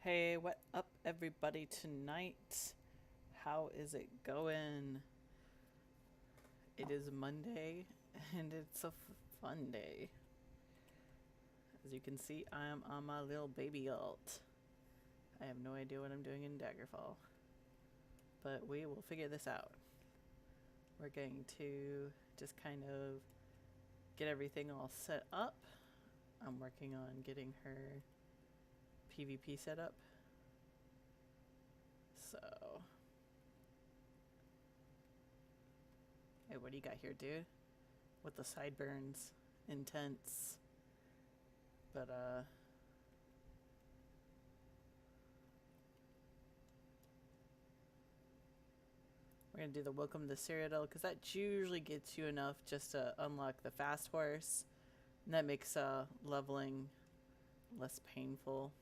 Hey, what up, everybody, tonight? How is it going? It is Monday, and it's a fun day. As you can see, I am on my little baby alt. I have no idea what I'm doing in Daggerfall, but we will figure this out. We're going to just kind of get everything all set up. I'm working on getting her PvP set up. So, hey, what do you got here, dude? With the sideburns. Intense. But, we're going to do the Welcome to Cyrodiil, because that usually gets you enough just to unlock the fast horse. And that makes leveling less painful.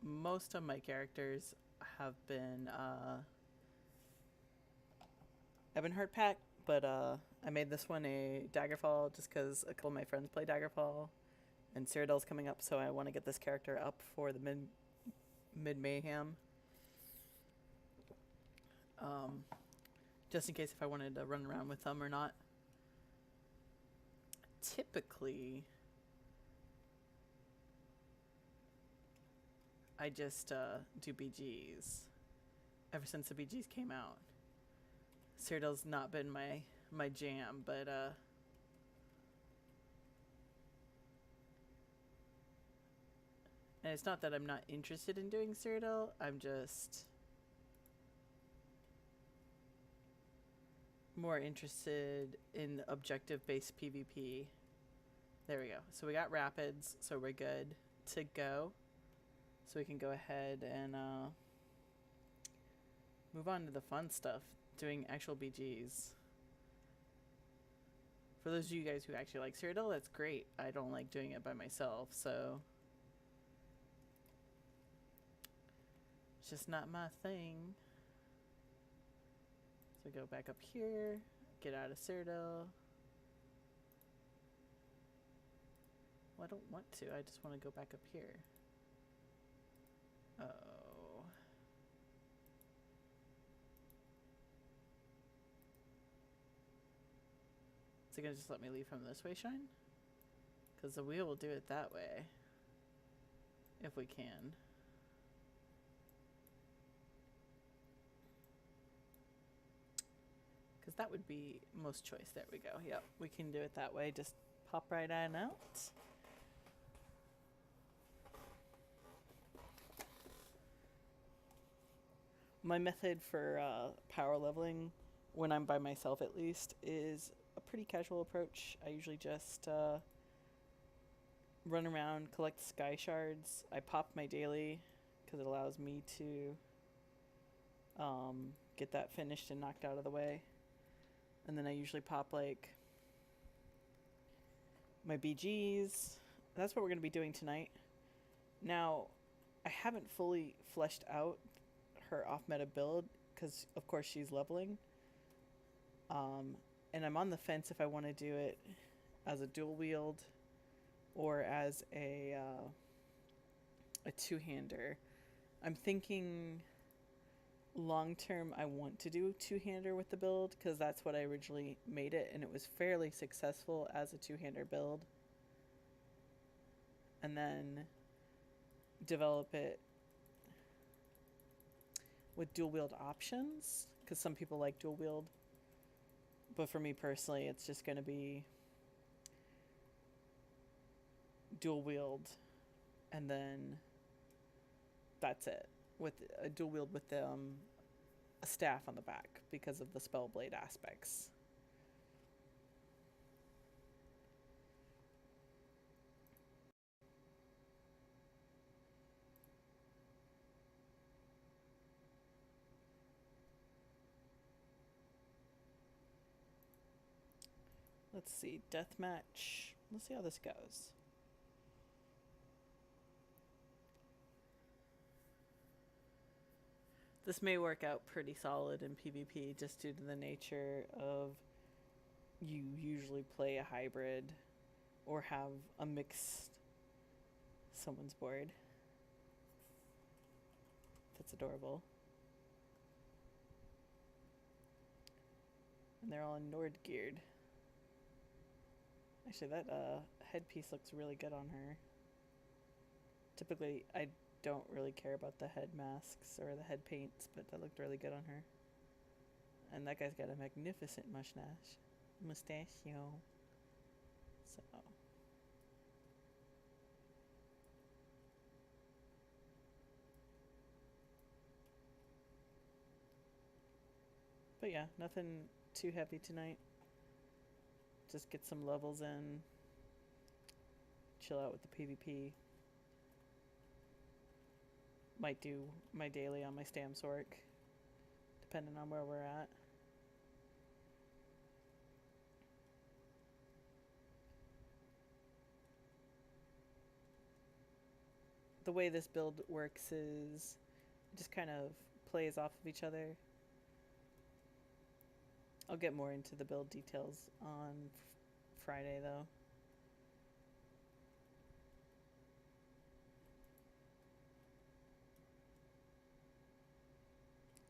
Most of my characters have been Ebonheart pack, but I made this one a Daggerfall just because a couple of my friends play Daggerfall, and Cyrodiil's coming up, so I want to get this character up for the mid mayhem. Just in case if I wanted to run around with them or not. Typically, I just do BGs ever since the BGs came out. Cyrodiil's not been my jam, but and it's not that I'm not interested in doing Cyrodiil, I'm just more interested in objective-based PvP. There we go. So we got rapids, so we're good to go. So we can go ahead and move on to the fun stuff, doing actual BGs. For those of you guys who actually like Cyrodiil, that's great. I don't like doing it by myself, so it's just not my thing. So go back up here, get out of Cyrodiil. Well, I don't want to, I just want to go back up here. Oh. Is it gonna just let me leave from this way, Shine? Because the wheel will do it that way. If we can. Because that would be most choice. There we go. Yep, we can do it that way. Just pop right on out. My method for power leveling, when I'm by myself at least, is a pretty casual approach. I usually just run around, collect sky shards. I pop my daily because it allows me to get that finished and knocked out of the way. And then I usually pop like my BGs. That's what we're going to be doing tonight. Now, I haven't fully fleshed out her off-meta build because, of course, she's leveling. And I'm on the fence if I want to do it as a dual wield or as a two-hander. I'm thinking long term I want to do two-hander with the build because that's what I originally made it, and it was fairly successful as a two-hander build. And then develop it with dual wield options because some people like dual wield, but for me personally it's just going to be dual wield and then that's it, with a dual wield with a staff on the back because of the spellblade aspects. Let's see, deathmatch. Let's see how this goes. This may work out pretty solid in PvP just due to the nature of you usually play a hybrid or have a mixed someone's board. That's adorable. And they're all Nord geared. Actually, that headpiece looks really good on her. Typically, I don't really care about the head masks or the head paints, but that looked really good on her. And that guy's got a magnificent mustachio. So. But yeah, nothing too heavy tonight. Just get some levels in. Chill out with the PvP. Might do my daily on my Stamps work, depending on where we're at. The way this build works is it just kind of plays off of each other. I'll get more into the build details on Friday though.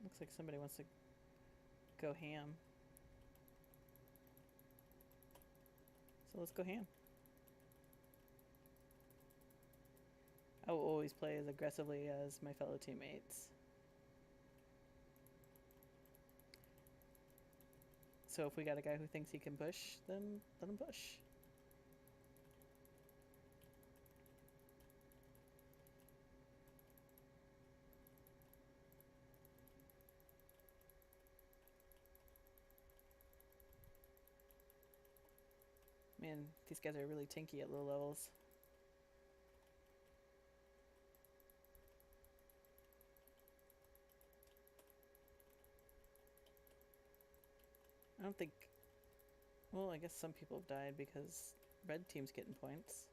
Looks like somebody wants to go ham. So let's go ham. I will always play as aggressively as my fellow teammates. So if we got a guy who thinks he can push, then let him push. Man, these guys are really tinky at low levels. I don't think... Well, I guess some people have died because red team's getting points.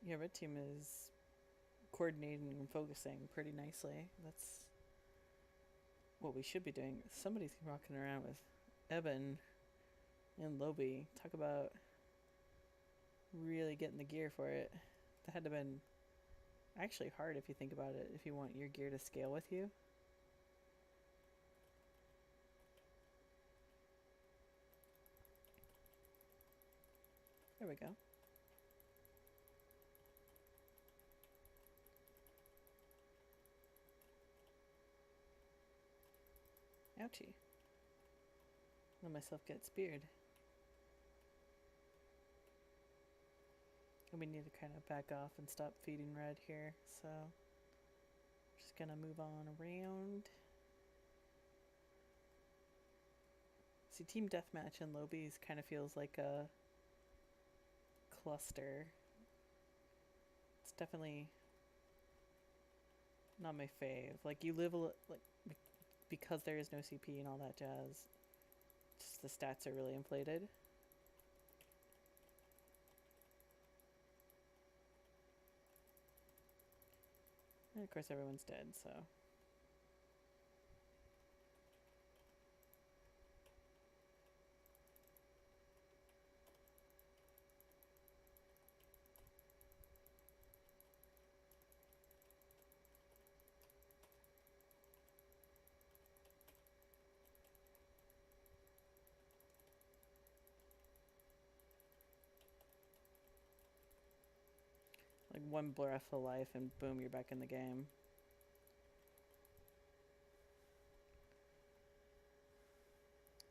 Yeah, red team is coordinating and focusing pretty nicely. That's what we should be doing. Somebody's rocking around with Eben and Lobby. Talk about really getting the gear for it. That had to have been actually hard if you think about it, if you want your gear to scale with you. There we go. Ouchie. Let myself get speared. And we need to kind of back off and stop feeding red here, so just gonna move on around. See, Team Deathmatch and Lobbies kind of feels like a cluster. It's definitely not my fave. Like, you live like because there is no CP and all that jazz, just the stats are really inflated. And of course everyone's dead, so. Like one breath of life and boom, you're back in the game.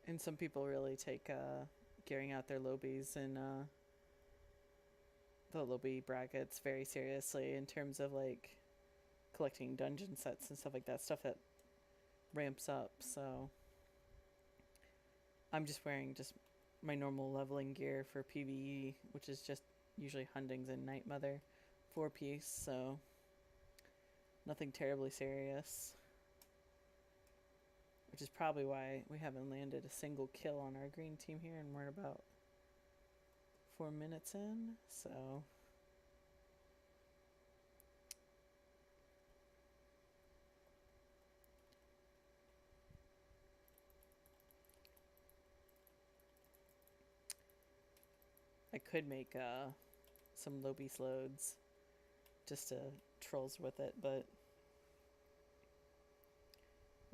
And some people really take gearing out their lobbies and the lobby brackets very seriously in terms of like collecting dungeon sets and stuff like that, stuff that ramps up. So I'm just wearing just my normal leveling gear for PvE, which is just usually Hundings and Night Mother 4-piece, so nothing terribly serious. Which is probably why we haven't landed a single kill on our green team here, and we're about 4 minutes in, so. I could make some low beast loads just to trolls with it, but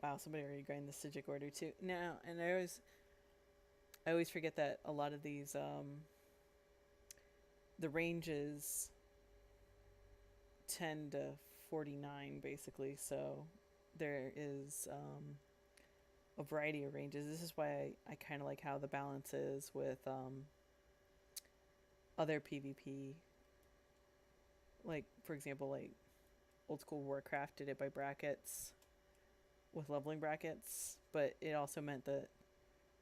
wow, somebody already grind the Stygic order too. Now, and I always forget that a lot of these the ranges 10 to 49 basically, so there is a variety of ranges. This is why I kind of like how the balance is with other PvP, like for example, like old school Warcraft did it by brackets with leveling brackets, but it also meant that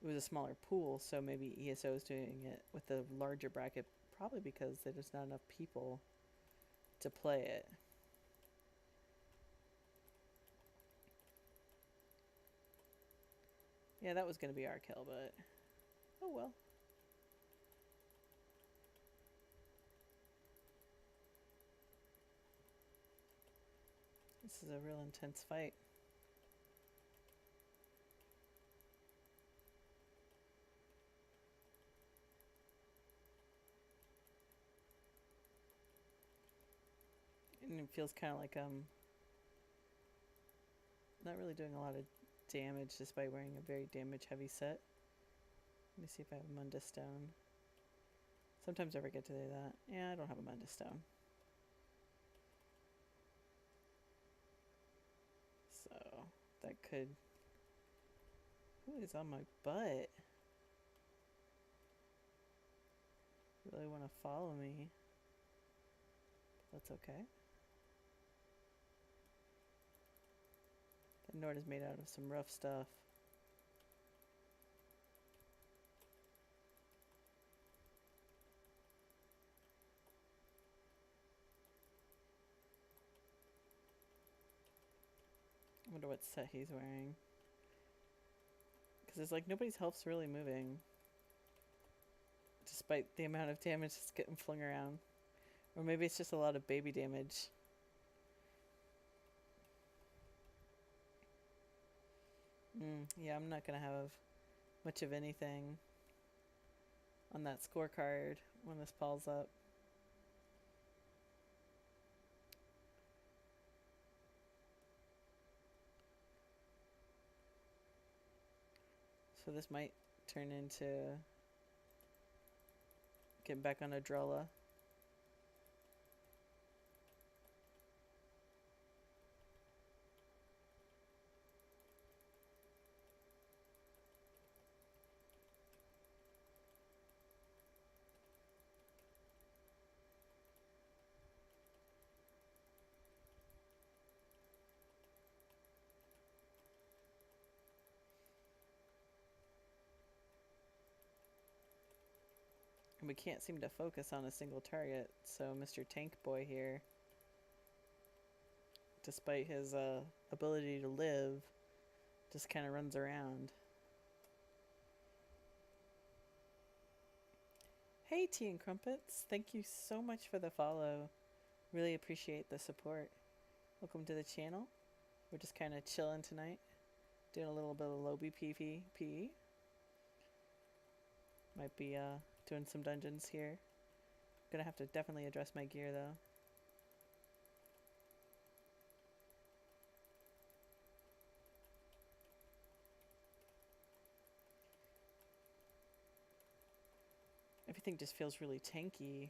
it was a smaller pool, so maybe ESO is doing it with a larger bracket, probably because there's not enough people to play it. Yeah, that was going to be our kill, but oh well. This is a real intense fight. And it feels kind of like not really doing a lot of damage despite wearing a very damage heavy set. Let me see if I have a Mundus Stone. Sometimes I forget to do that. Yeah, I don't have a Mundus Stone. So that could... Who is on my butt? Really want to follow me. But that's okay. That Nord is made out of some rough stuff. I wonder what set he's wearing. Because it's like nobody's health's really moving. Despite the amount of damage that's getting flung around. Or maybe it's just a lot of baby damage. Yeah, I'm not going to have much of anything on that scorecard when this falls up. So this might turn into getting back on a Drella. And we can't seem to focus on a single target, so Mr. Tank Boy here, despite his ability to live, just kind of runs around. Hey Tea and Crumpets, thank you so much for the follow. Really appreciate the support. Welcome to the channel. We're just kind of chilling tonight, doing a little bit of Lobby PvP. Might be doing some dungeons here. Gonna have to definitely address my gear though. Everything just feels really tanky.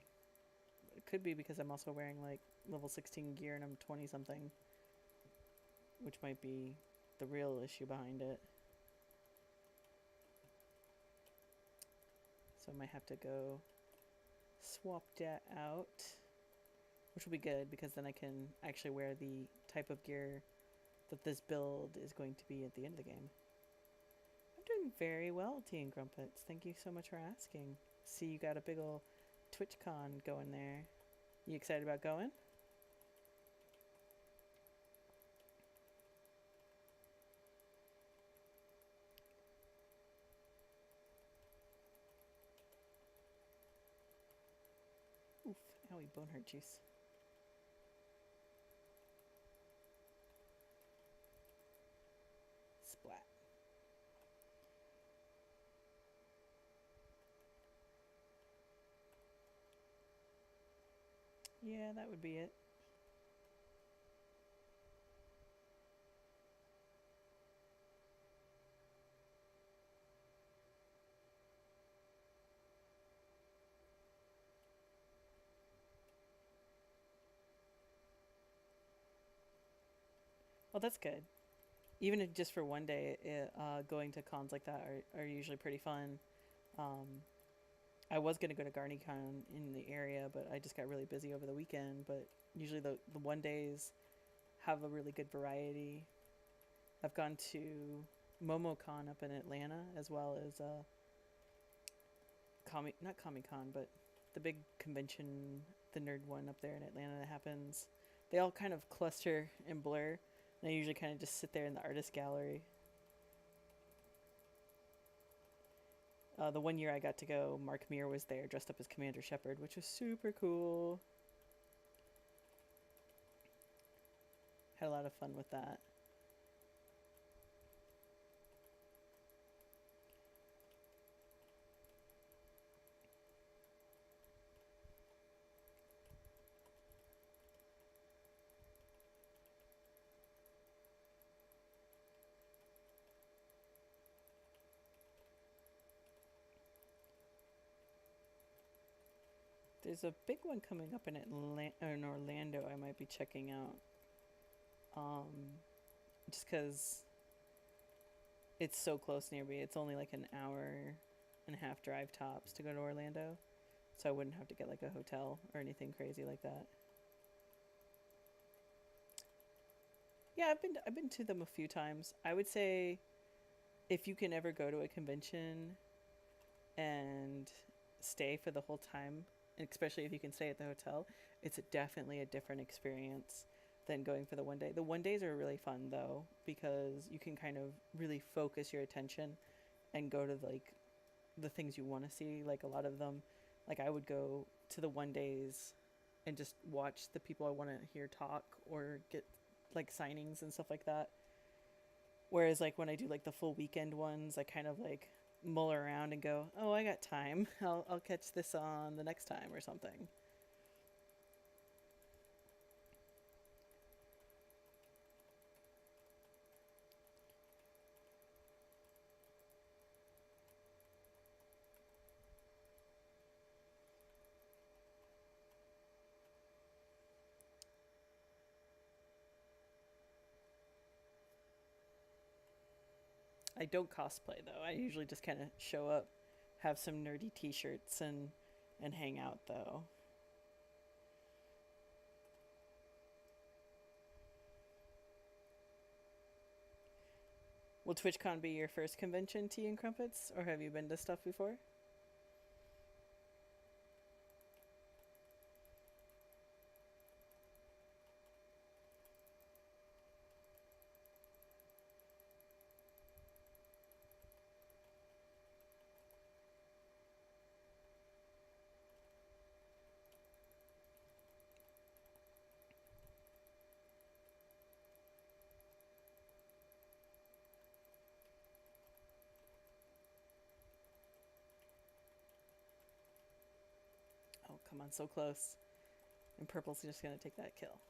It could be because I'm also wearing like level 16 gear and I'm 20 something, which might be the real issue behind it. So I might have to go swap that out, which will be good because then I can actually wear the type of gear that this build is going to be at the end of the game. I'm doing very well, Tea and Crumpets. Thank you so much for asking. See, you got a big ol' TwitchCon going there. You excited about going? Oof, owie, boneheart juice. Splat. Yeah, that would be it. Well, that's good. Even if just for one day, going to cons like that are usually pretty fun. Um, I was going to go to GarneyCon in the area, but I just got really busy over the weekend. But usually the one days have a really good variety. I've gone to MomoCon up in Atlanta as well as not Comic Con, but the big convention, the nerd one up there in Atlanta that happens. They all kind of cluster and blur. And I usually kind of just sit there in the artist gallery. The one year I got to go, Mark Meer was there dressed up as Commander Shepard, which was super cool. Had a lot of fun with that. There's a big one coming up in in Orlando. I might be checking out, um, just because it's so close near me. It's only like an hour and a half drive tops to go to Orlando, so I wouldn't have to get like a hotel or anything crazy like that. Yeah, I've been to them a few times. I would say if you can ever go to a convention and stay for the whole time, especially if you can stay at the hotel, it's definitely a different experience than going for the one day. The one days are really fun though because you can kind of really focus your attention and go to like the things you want to see. Like a lot of them, like I would go to the one days and just watch the people I want to hear talk or get like signings and stuff like that. Whereas like when I do like the full weekend ones, I kind of like mull around and go, "Oh, I got time. I'll catch this on the next time or something." I don't cosplay though. I usually just kind of show up, have some nerdy T-shirts and hang out though. Will TwitchCon be your first convention, Tea and Crumpets, or have you been to stuff before? Oh, come on, so close. And purple's just gonna take that kill.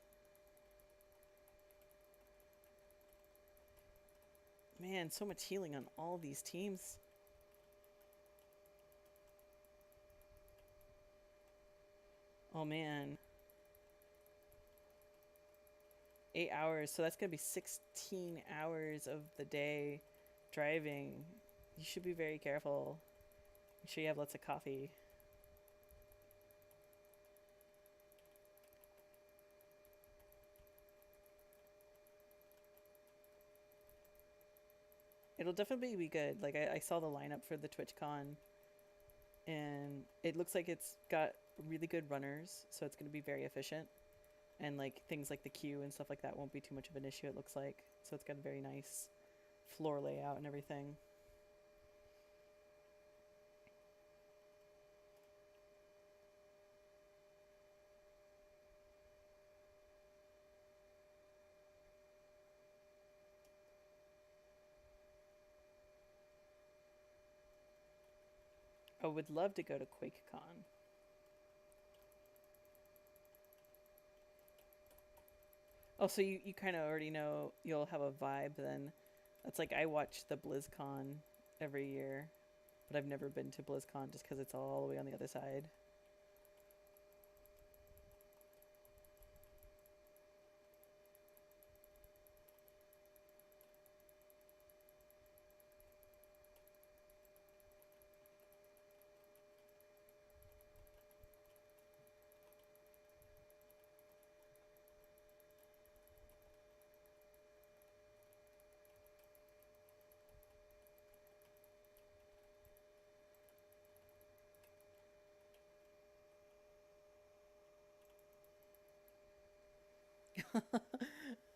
Man, so much healing on all these teams. Oh man, 8 hours. So that's gonna be 16 hours of the day driving. You should be very careful. Make sure you have lots of coffee. It'll definitely be good. Like I saw the lineup for the TwitchCon, and it looks like it's got really good runners, so it's going to be very efficient. And like things like the queue and stuff like that won't be too much of an issue. It looks like so it's got a very nice floor layout and everything. I would love to go to QuakeCon. Oh, so you kind of already know you'll have a vibe then. That's like I watch the BlizzCon every year, but I've never been to BlizzCon just because it's all the way on the other side.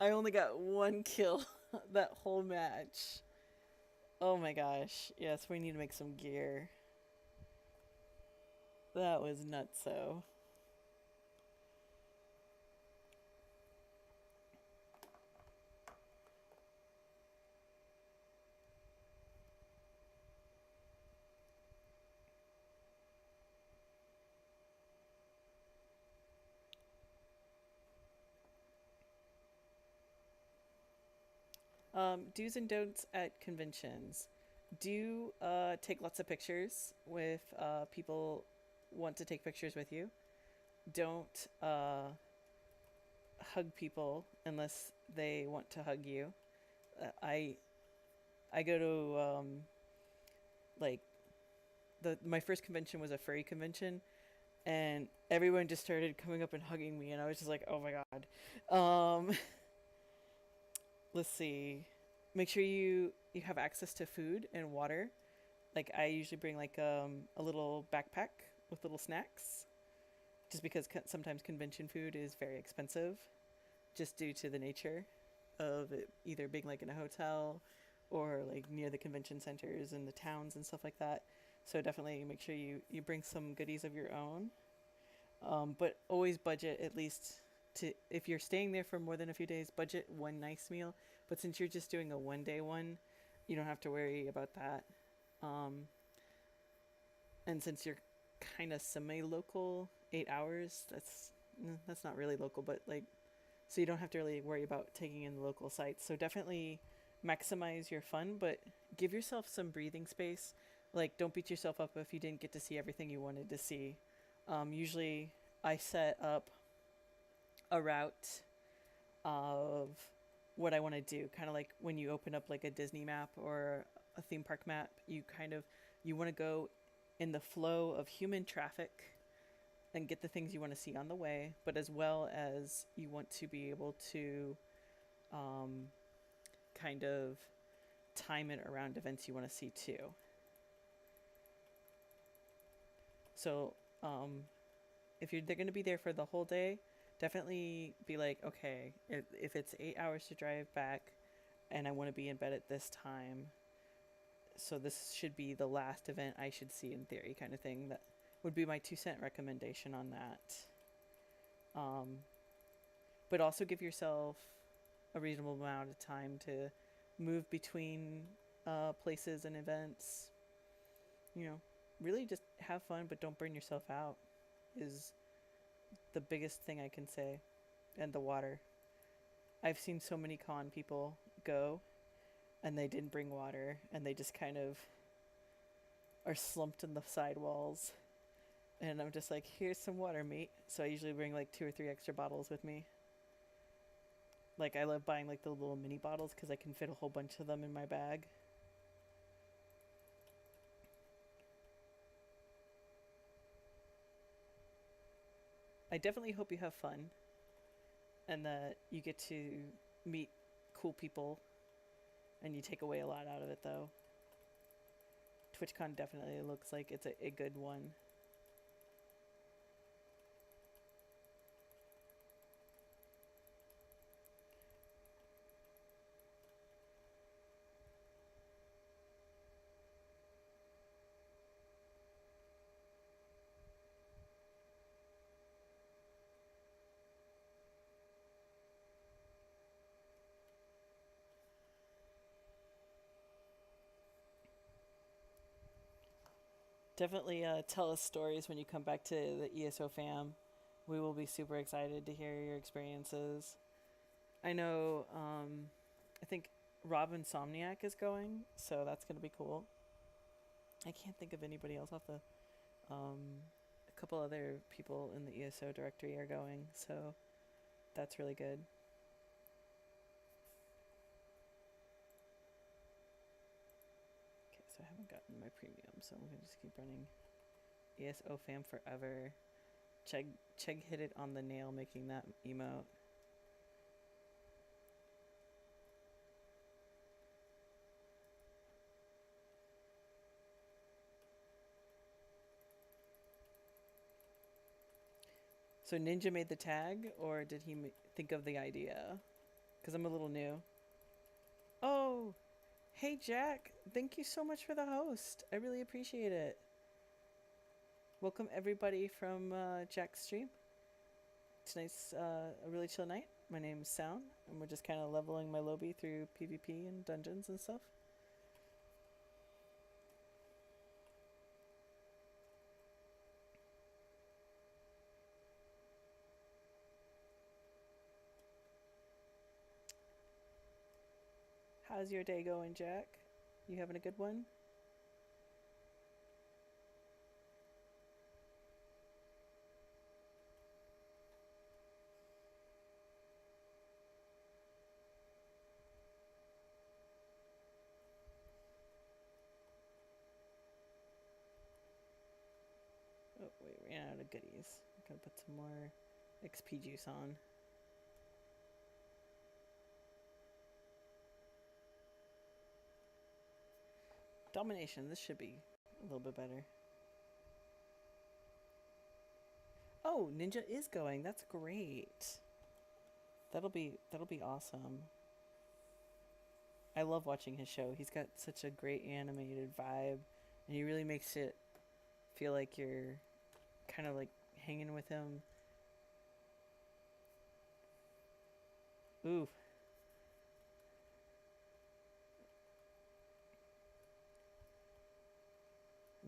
I only got one kill that whole match. Oh my gosh. Yes, we need to make some gear. That was nutso. Do's and don'ts at conventions. Do take lots of pictures with people want to take pictures with you. Don't hug people unless they want to hug you. I go to like the my first convention was a furry convention, and everyone just started coming up and hugging me, and I was just like, oh my god. Let's see. Make sure you have access to food and water. Like I usually bring like a little backpack with little snacks, just because sometimes convention food is very expensive, just due to the nature of it either being like in a hotel or like near the convention centers and the towns and stuff like that. So definitely make sure you bring some goodies of your own. But always budget at least to, if you're staying there for more than a few days, budget one nice meal. But since you're just doing a 1 day one, you don't have to worry about that. Um, and since you're kind of semi-local, 8 hours, that's not really local, but like, so you don't have to really worry about taking in the local sites. So definitely maximize your fun, but give yourself some breathing space. Like, don't beat yourself up if you didn't get to see everything you wanted to see. Usually, I set up a route of what I want to do. Kind of like when you open up like a Disney map or a theme park map, you want to go in the flow of human traffic and get the things you want to see on the way, but as well as you want to be able to um, kind of time it around events you want to see too. So if they're going to be there for the whole day, definitely be like, okay, if it's 8 hours to drive back and I want to be in bed at this time, so this should be the last event I should see in theory, kind of thing. That would be my 2 cent recommendation on that. Um, but also give yourself a reasonable amount of time to move between places and events. You know, really just have fun, but don't burn yourself out, is the biggest thing I can say. And the water. I've seen so many con people go and they didn't bring water and they just kind of are slumped in the sidewalls. And I'm just like, here's some water, mate. So I usually bring like 2 or 3 extra bottles with me. Like I love buying like the little mini bottles because I can fit a whole bunch of them in my bag. I definitely hope you have fun and that you get to meet cool people and you take away a lot out of it though. TwitchCon definitely looks like it's a good one. Definitely tell us stories when you come back to the ESO fam. We will be super excited to hear your experiences. I know, I think Rob Insomniac is going, so that's going to be cool. I can't think of anybody else off the. A couple other people in the ESO directory are going, so that's really good. Okay, so I haven't gotten my premium, so I'm going to just keep running ESO fam forever. Chegg hit it on the nail making that emote. So Ninja made the tag, or did he think of the idea? Because I'm a little new. Oh, hey Jack. Thank you so much for the host. I really appreciate it. Welcome everybody from Jack's stream. Tonight's a really chill night. My name is Sound, and we're just kind of leveling my lobby through PvP and dungeons and stuff. How's your day going, Jack? You having a good one? Oh, wait, ran out of goodies. I'm gonna put some more XP juice on. Domination, this should be a little bit better. Oh, Ninja is going. That's great. That'll be awesome. I love watching his show. He's got such a great animated vibe, and he really makes it feel like you're kind of like hanging with him. Ooh.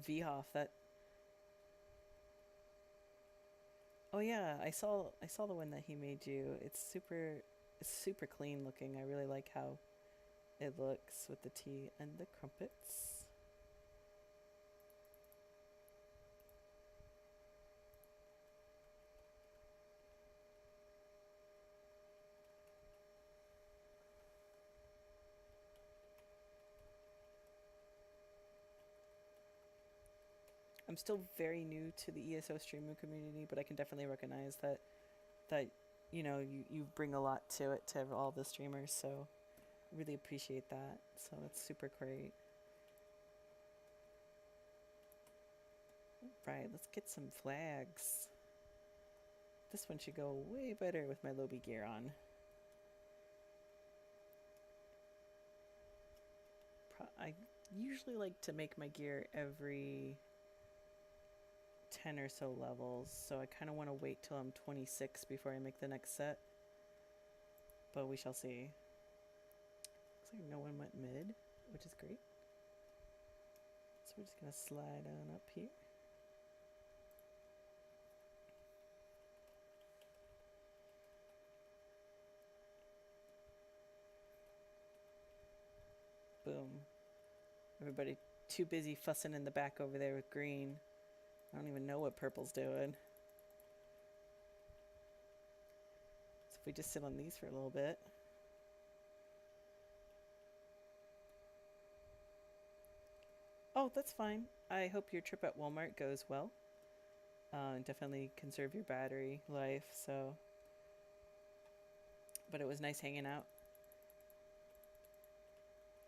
Vhoff, that. Oh yeah, I saw the one that he made you. It's super clean looking. I really like how it looks with the tea and the crumpets. I'm still very new to the ESO streaming community, but I can definitely recognize that you bring a lot to it to all the streamers, so really appreciate that. So that's super great. Right, let's get some flags. This one should go way better with my Lobby gear on. I usually like to make my gear every 10 or so levels, so I kind of want to wait till I'm 26 before I make the next set. But we shall see. Looks like no one went mid, which is great. So we're just going to slide on up here. Boom. Everybody too busy fussing in the back over there with green. I don't even know what purple's doing. So if we just sit on these for a little bit. Oh, that's fine. I hope your trip at Walmart goes well. Definitely conserve your battery life, so. But it was nice hanging out.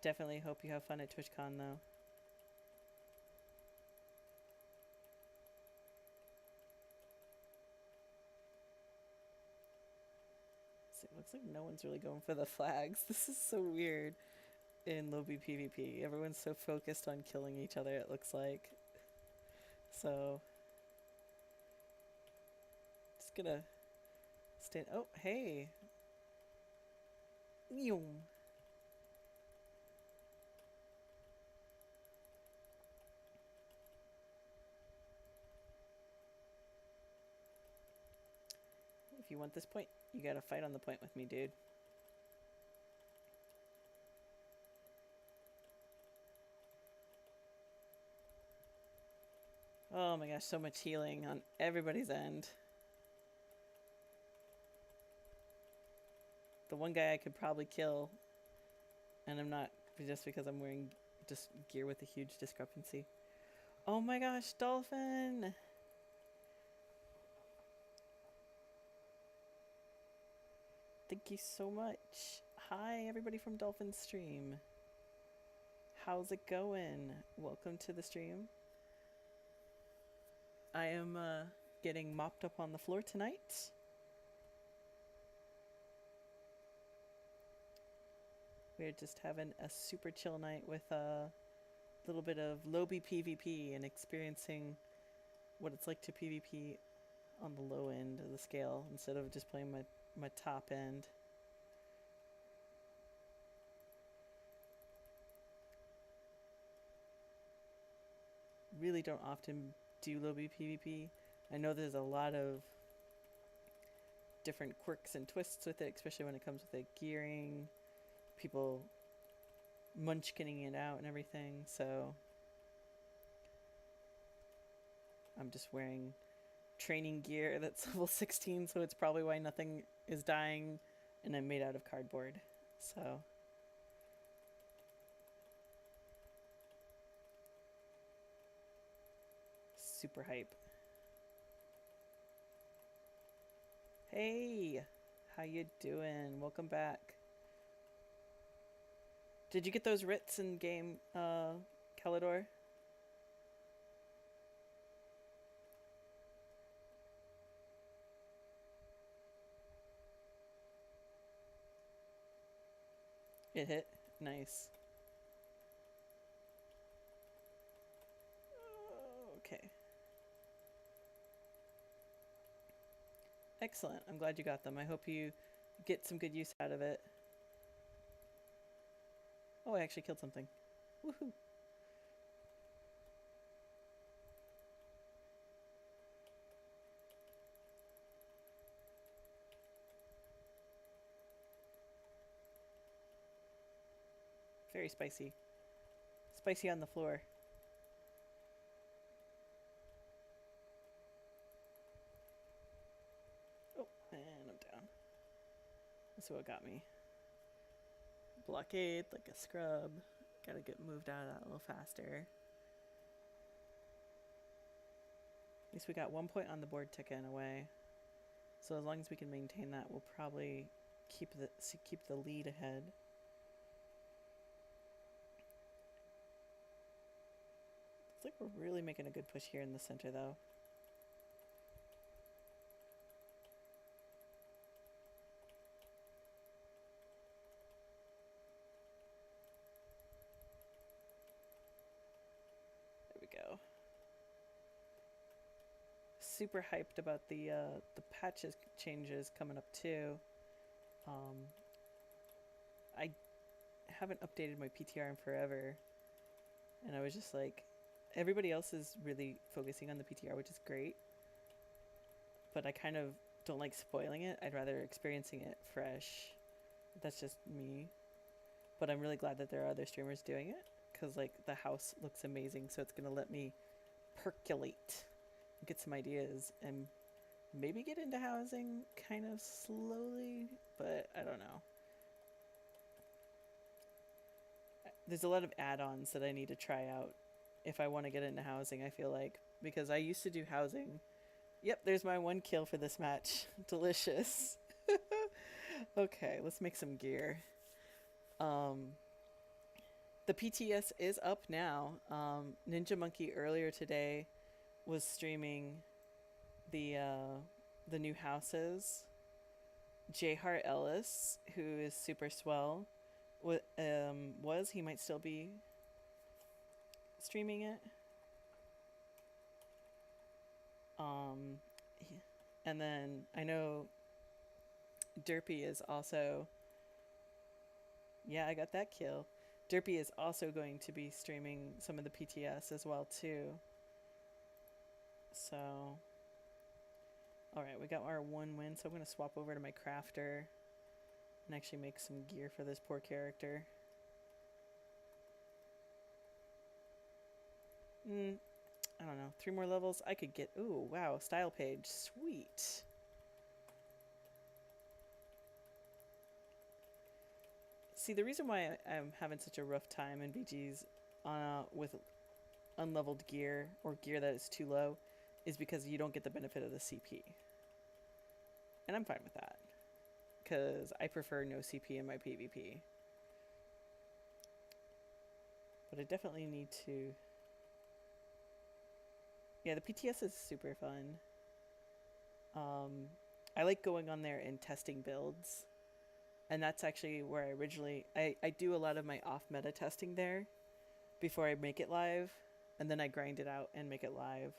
Definitely hope you have fun at TwitchCon, though. So it looks like no one's really going for the flags. This is so weird in Lobby PvP. Everyone's so focused on killing each other, it looks like. So. Just gonna stand. Oh, hey. Yoom. If you want this point, you gotta fight on the point with me, dude. Oh my gosh, so much healing on everybody's end. The one guy I could probably kill, and I'm not, just because I'm wearing just gear with a huge discrepancy. Oh my gosh, Dolphin! Thank you so much. Hi, everybody from Dolphin Stream. How's it going? Welcome to the stream. I am getting mopped up on the floor tonight. We're just having a super chill night with a little bit of lobby PvP and experiencing what it's like to PvP on the low end of the scale instead of just playing my top end. Really don't often do lobby PvP. I know there's a lot of different quirks and twists with it, especially when it comes with the gearing, people munchkinning it out and everything, so I'm just wearing training gear that's level 16, so it's probably why nothing is dying, and I'm made out of cardboard, so super hype. Hey, how you doing? Welcome back. Did you get those writs in game, Calador? It hit? Nice. Okay. Excellent. I'm glad you got them. I hope you get some good use out of it. Oh, I actually killed something. Woohoo. Very spicy. Spicy on the floor. Oh, and I'm down. Let's see what got me. Blockade, like a scrub. Gotta get moved out of that a little faster. At least we got 1 point on the board ticking away. So as long as we can maintain that, we'll probably keep the lead ahead. It's like we're really making a good push here in the center, though. There we go. Super hyped about the patches changes coming up too. I haven't updated my PTR in forever, and I was just like, everybody else is really focusing on the PTR, which is great, but I kind of don't like spoiling it. I'd rather experiencing it fresh. That's just me, but I'm really glad that there are other streamers doing it, because like the house looks amazing, so it's gonna let me percolate, get some ideas, and maybe get into housing kind of slowly, but I don't know. There's a lot of add-ons that I need to try out if I want to get into housing, I feel like, because I used to do housing. Yep, there's my 1 kill for this match. Delicious. Okay, let's make some gear. The PTS is up now. Ninja Monkey earlier today was streaming the new houses. J. Hart Ellis, who is super swell, he might still be streaming it. And then I know Derpy is also, yeah, I got that kill. Derpy is also going to be streaming some of the PTS as well too. So, all right, we got our 1 win, so I'm going to swap over to my crafter and actually make some gear for this poor character. I don't know, 3 more levels, I could get, ooh, wow, style page, sweet. See, the reason why I'm having such a rough time in BGs with unleveled gear or gear that is too low is because you don't get the benefit of the CP. And I'm fine with that, because I prefer no CP in my PvP. But I definitely need to... Yeah, the PTS is super fun. I like going on there and testing builds. And that's actually where I originally... I do a lot of my off-meta testing there before I make it live. And then I grind it out and make it live.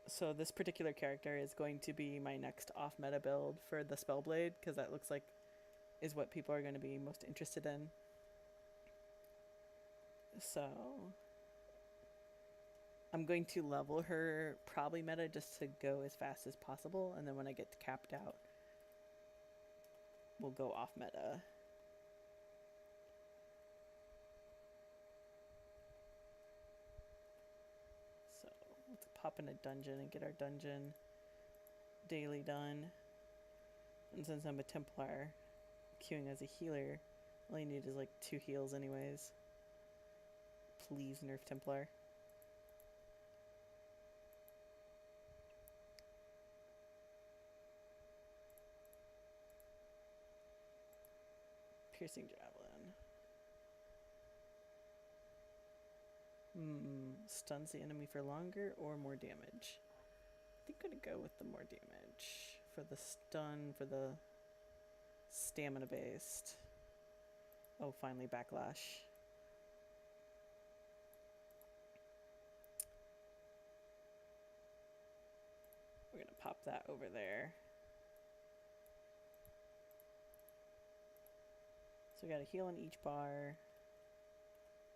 So this particular character is going to be my next off-meta build for the Spellblade, because that looks like is what people are going to be most interested in. So I'm going to level her probably meta just to go as fast as possible, and then when I get capped out, we'll go off meta. So let's pop in a dungeon and get our dungeon daily done. And since I'm a Templar queuing as a healer, all you need is like 2 heals anyways. Please nerf Templar. Piercing Javelin. Stuns the enemy for longer or more damage? I think I'm gonna go with the more damage. For the stun, for the stamina based. Oh, finally backlash. We're gonna pop that over there. So we got a heal in each bar.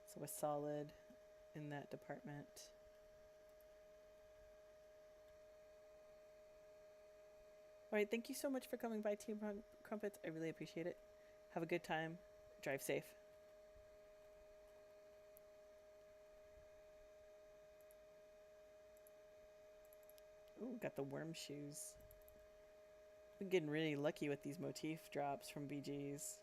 So we're solid in that department. Alright, thank you so much for coming by, Team Crumpets. I really appreciate it. Have a good time. Drive safe. Ooh, got the worm shoes. Been getting really lucky with these motif drops from BGs.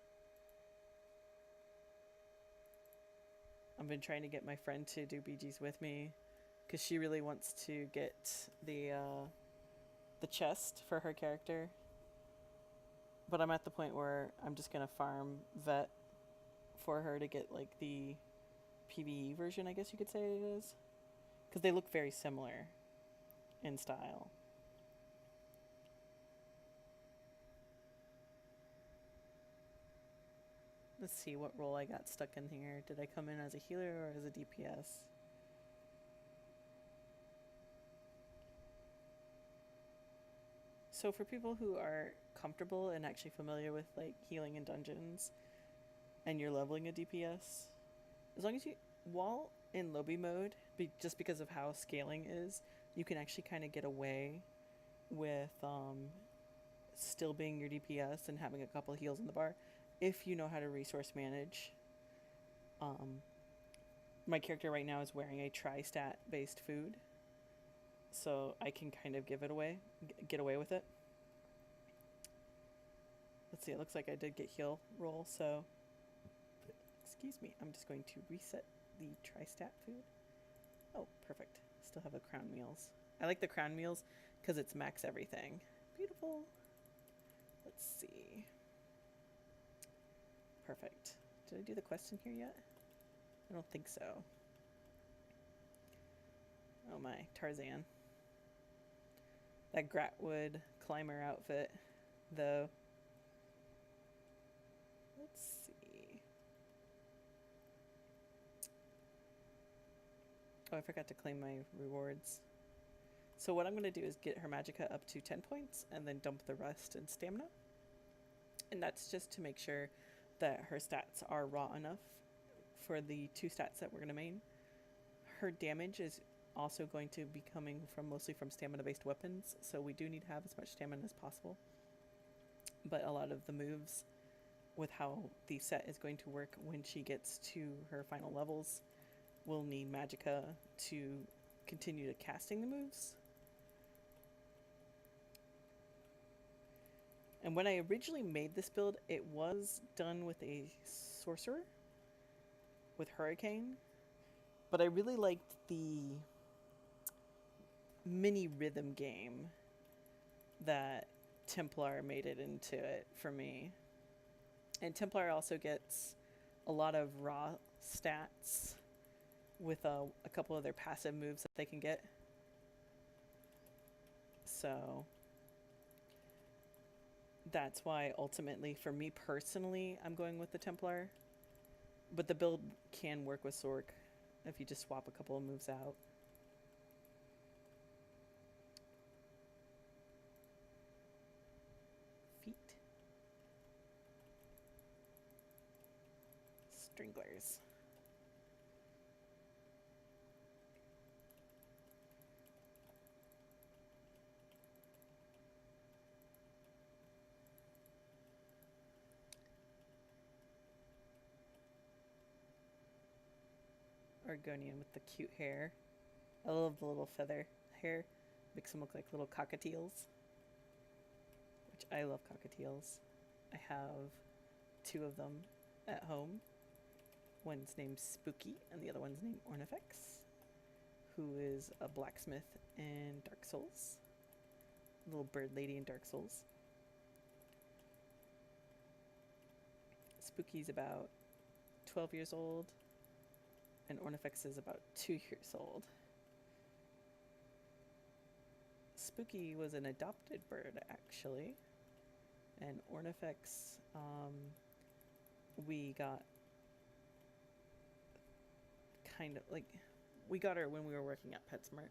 I've been trying to get my friend to do BGs with me, because she really wants to get the chest for her character. But I'm at the point where I'm just gonna farm vet for her to get like the PvE version, I guess you could say it is, because they look very similar in style. Let's see what role I got stuck in here. Did I come in as a healer or as a DPS? So for people who are comfortable and actually familiar with like healing in dungeons, and you're leveling a DPS, as long as you, while in lobby mode, just because of how scaling is, you can actually kind of get away with still being your DPS and having a couple of heals in the bar, if you know how to resource manage. My character right now is wearing a tri-stat based food, so I can kind of give it away, get away with it. Let's see, it looks like I did get heal roll, so excuse me, I'm just going to reset the tri-stat food. Oh, perfect. Still have the crown meals. I like the crown meals because it's max everything. Beautiful. Let's see. Perfect. Did I do the quest in here yet? I don't think so. Oh my, Tarzan. That Gratwood climber outfit, though. Let's see. Oh, I forgot to claim my rewards. So what I'm going to do is get her magicka up to 10 points and then dump the rest in stamina. And that's just to make sure that her stats are raw enough for the 2 stats that we're going to main. Her damage is also going to be coming from mostly from stamina based weapons, so we do need to have as much stamina as possible. But a lot of the moves with how the set is going to work when she gets to her final levels will need magicka to continue to casting the moves. And when I originally made this build, it was done with a sorcerer with Hurricane, but I really liked the mini rhythm game that Templar made it into it for me. And Templar also gets a lot of raw stats with a couple of their passive moves that they can get. So that's why ultimately, for me personally, I'm going with the Templar. But the build can work with Sork if you just swap a couple of moves out. Feet. Stringlers. Argonian with the cute hair. I love the little feather hair. Makes them look like little cockatiels. Which I love cockatiels. I have 2 of them at home. One's named Spooky and the other one's named Ornifex, who is a blacksmith in Dark Souls. A little bird lady in Dark Souls. Spooky's about 12 years old, and Ornifex is about 2 years old. Spooky was an adopted bird, actually, and Ornifex, we got kind of like, we got her when we were working at PetSmart.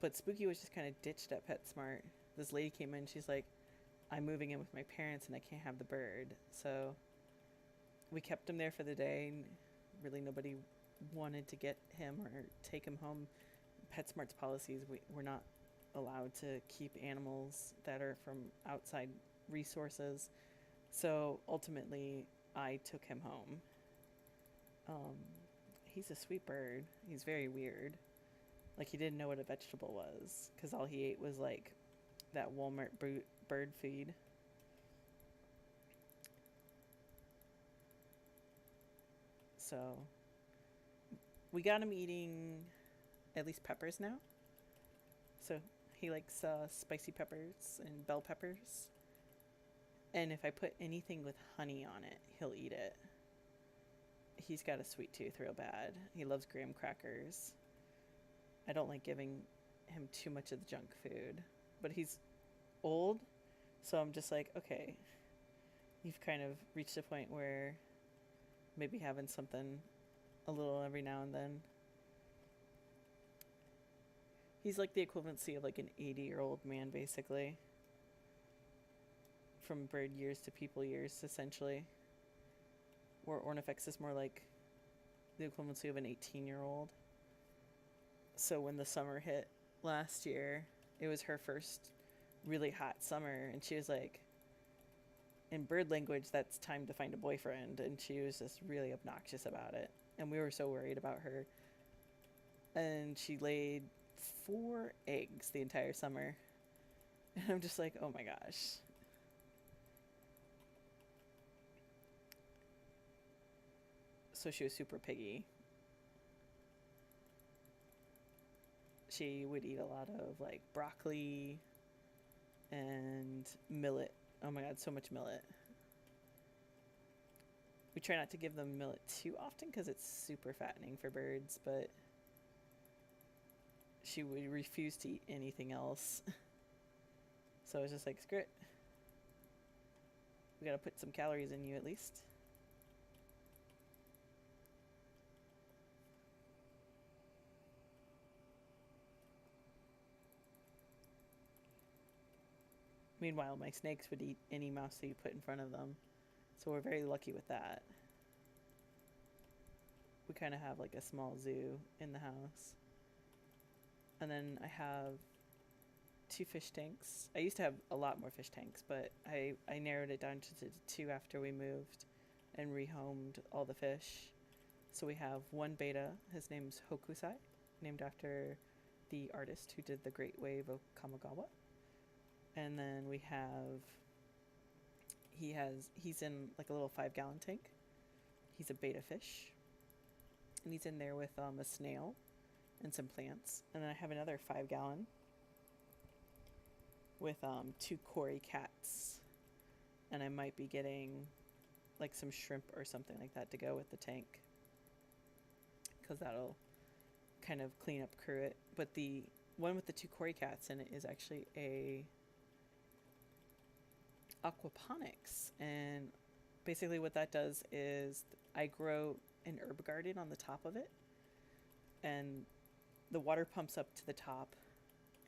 But Spooky was just kind of ditched at PetSmart. This lady came in, she's like, I'm moving in with my parents and I can't have the bird. So we kept him there for the day. Really nobody wanted to get him or take him home. PetSmart's policies, we're not allowed to keep animals that are from outside resources. So ultimately, I took him home. He's a sweet bird. He's very weird. Like, he didn't know what a vegetable was, because all he ate was, like, that Walmart bird feed. So, we got him eating at least peppers now. So, he likes spicy peppers and bell peppers. And if I put anything with honey on it, he'll eat it. He's got a sweet tooth real bad. He loves graham crackers. I don't like giving him too much of the junk food. But he's old, so I'm just like, okay, you've kind of reached a point where maybe having something a little every now and then. He's like the equivalency of like an 80-year-old man, basically. From bird years to people years, essentially. Where Ornifex is more like the equivalency of an 18-year-old. So when the summer hit last year, it was her first really hot summer, and she was like, in bird language, that's time to find a boyfriend, and she was just really obnoxious about it. And we were so worried about her. And she laid 4 eggs the entire summer. And I'm just like, oh my gosh. So she was super piggy. She would eat a lot of like broccoli and millet. Oh my god, so much millet. We try not to give them millet too often because it's super fattening for birds, but she would refuse to eat anything else. So I was just like, screw it. We gotta put some calories in you at least. Meanwhile, my snakes would eat any mouse that you put in front of them. So we're very lucky with that. We kind of have like a small zoo in the house. And then I have 2 fish tanks. I used to have a lot more fish tanks, but I narrowed it down to 2 after we moved and rehomed all the fish. So we have one beta. His name's Hokusai, named after the artist who did the Great Wave of Kamigawa. And then we have he's in like a little 5-gallon tank. He's a beta fish, and he's in there with a snail and some plants. And then I have another 5-gallon with 2 Kori cats, and I might be getting like some shrimp or something like that to go with the tank, because that'll kind of clean up crew it. But the one with the 2 Kori cats in it is actually a aquaponics, and basically what that does is I grow an herb garden on the top of it, and the water pumps up to the top,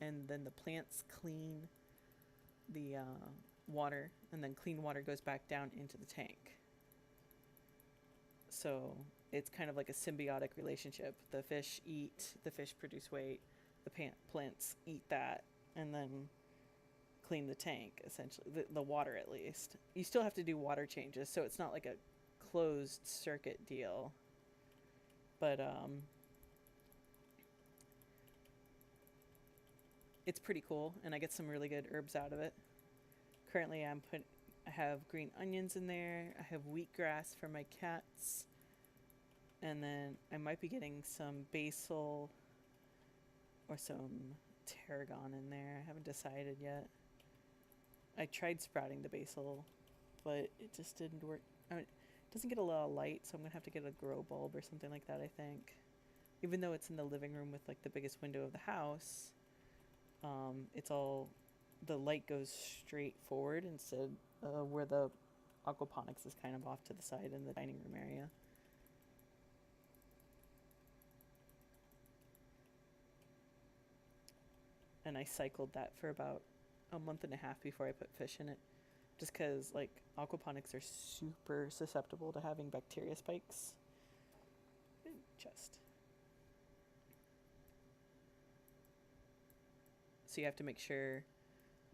and then the plants clean the water, and then clean water goes back down into the tank. So it's kind of like a symbiotic relationship. The fish produce weight, the plants eat that, and then clean the tank, essentially, the water at least. You still have to do water changes, so it's not like a closed circuit deal. But it's pretty cool, and I get some really good herbs out of it. Currently I have green onions in there, I have wheatgrass for my cats, and then I might be getting some basil or some tarragon in there. I haven't decided yet. I tried sprouting the basil, but it just didn't work. I mean, it doesn't get a lot of light, so I'm gonna have to get a grow bulb or something like that, I think. Even though it's in the living room with like the biggest window of the house, it's all, the light goes straight forward instead where the aquaponics is kind of off to the side in the dining room area. And I cycled that for about a month and a half before I put fish in it, just because like aquaponics are super susceptible to having bacteria spikes. So you have to make sure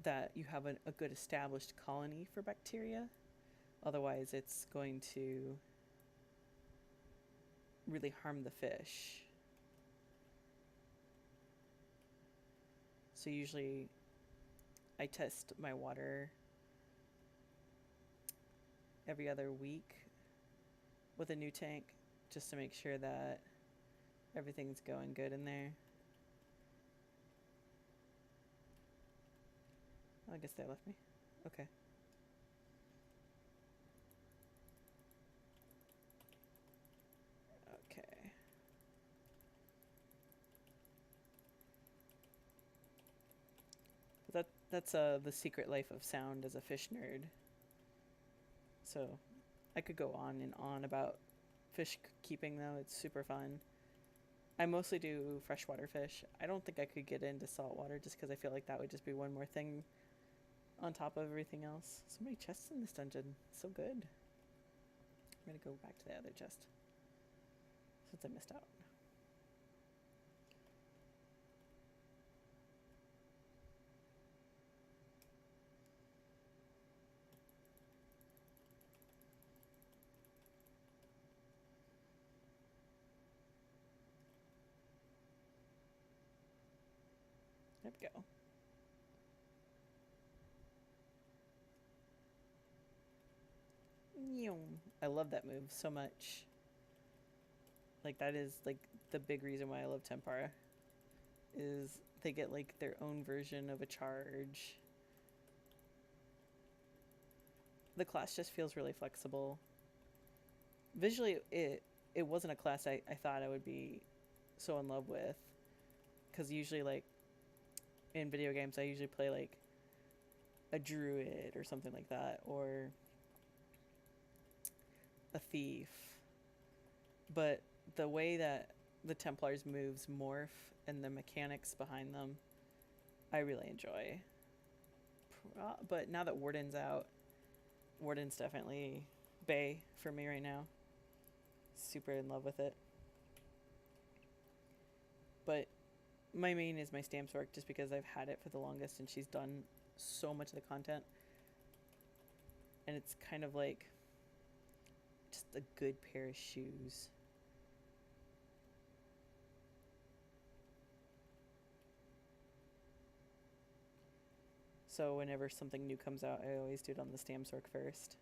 that you have a good established colony for bacteria, otherwise it's going to really harm the fish. So usually I test my water every other week with a new tank, just to make sure that everything's going good in there. Oh, I guess they left me. Okay. Okay. But that's the secret life of sound as a fish nerd. So I could go on and on about fish keeping, though. It's super fun. I mostly do freshwater fish. I don't think I could get into saltwater just because I feel like that would just be one more thing on top of everything else. So many chests in this dungeon. So good. I'm going to go back to the other chest since I missed out. There we go. I love that move so much. Like, that is like the big reason why I love Tempara, is they get like their own version of a charge. The class just feels really flexible. Visually, it wasn't a class I thought I would be so in love with, because usually like in video games I usually play like a druid or something like that, or a thief. But the way that the Templars moves morph and the mechanics behind them, I really enjoy. But now that Warden's out, Warden's definitely bae for me right now. Super in love with it. But my main is my Stamps work, just because I've had it for the longest and she's done so much of the content. And it's kind of like just a good pair of shoes. So whenever something new comes out, I always do it on the Stam Sork first.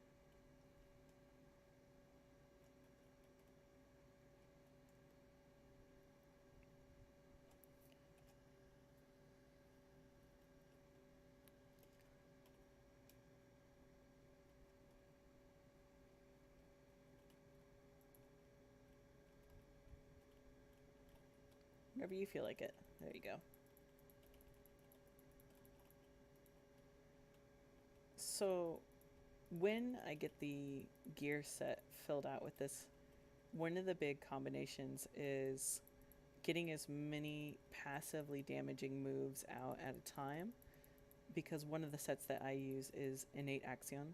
Whenever you feel like it. There you go. So when I get the gear set filled out with this, one of the big combinations is getting as many passively damaging moves out at a time, because one of the sets that I use is Innate Axion,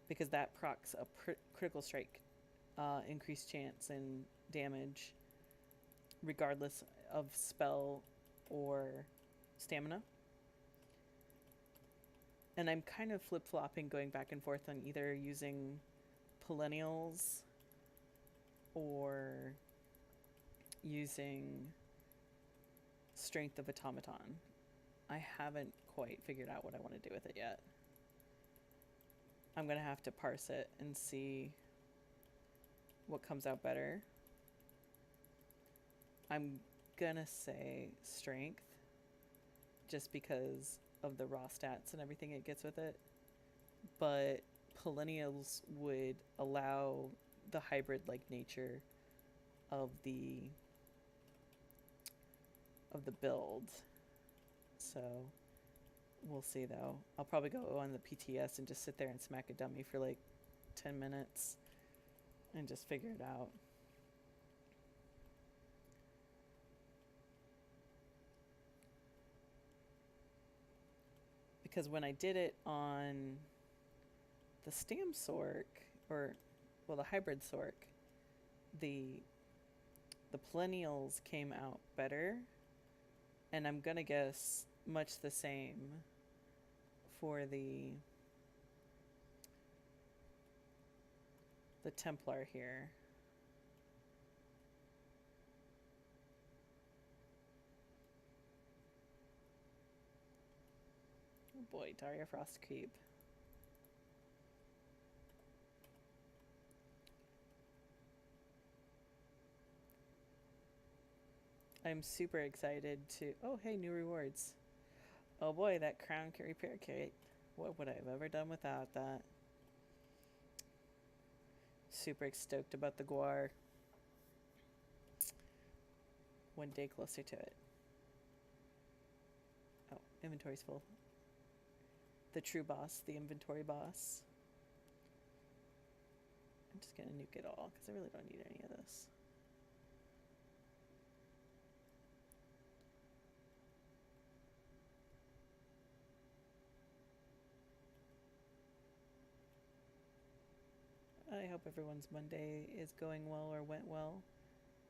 because that procs a critical strike, increased chance and damage regardless of spell or stamina. And I'm kind of flip-flopping, going back and forth on either using perennials or using Strength of Automaton. I haven't quite figured out what I want to do with it yet. I'm going to have to parse it and see what comes out better. I'm going to say Strength, just because of the raw stats and everything it gets with it. But perennials would allow the hybrid-like nature of the build. So we'll see, though. I'll probably go on the PTS and just sit there and smack a dummy for like 10 minutes and just figure it out. Because when I did it on the Stam Sork, or, well, the hybrid Sork, the perennials came out better, and I'm gonna guess much the same for the Templar here. Oh boy, Daria Frost Creep. I'm super excited to... Oh, hey, new rewards. Oh boy, that crown repair kit. What would I have ever done without that? Super stoked about the Guar. One day closer to it. Oh, inventory's full. The true boss, the inventory boss. I'm just gonna nuke it all, because I really don't need any of this. I hope everyone's Monday is going well or went well.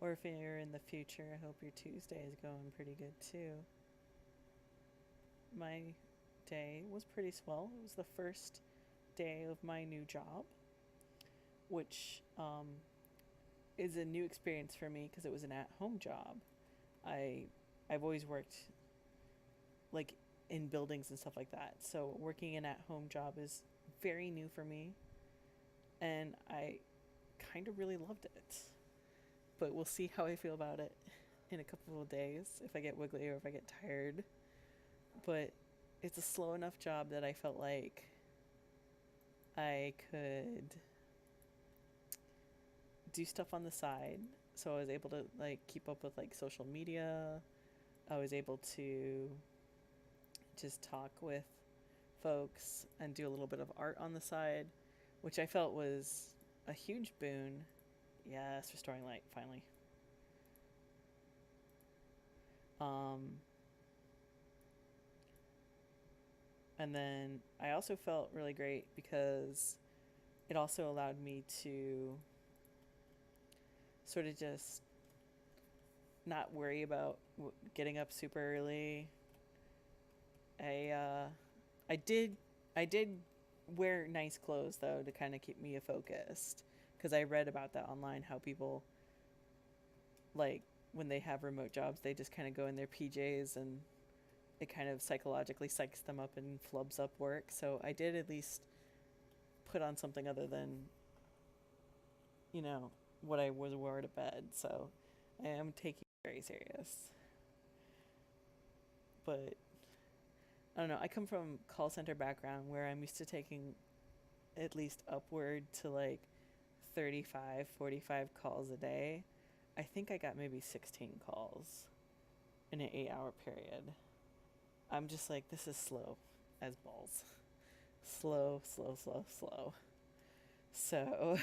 Or if you're in the future, I hope your Tuesday is going pretty good too. My day was pretty swell. It was the first day of my new job, which is a new experience for me because it was an at-home job. I've always worked like in buildings and stuff like that, so working an at-home job is very new for me, and I kind of really loved it. But we'll see how I feel about it in a couple of days, if I get wiggly or if I get tired. But it's a slow enough job that I felt like I could do stuff on the side. So I was able to like keep up with like social media. I was able to just talk with folks and do a little bit of art on the side, which I felt was a huge boon. Yes, restoring light, finally. And then I also felt really great because it also allowed me to sort of just not worry about getting up super early. I did wear nice clothes though to kind of keep me focused, because I read about that online, how people, like, when they have remote jobs, they just kind of go in their PJs and it kind of psychologically psychs them up and flubs up work. So I did at least put on something other than, you know, what I was wore to bed. So I am taking it very serious. But I don't know. I come from call center background where I'm used to taking at least upward to like 35, 45 calls a day. I think I got maybe 16 calls in an 8-hour period. I'm just like, this is slow as balls. Slow, slow, slow, slow. So,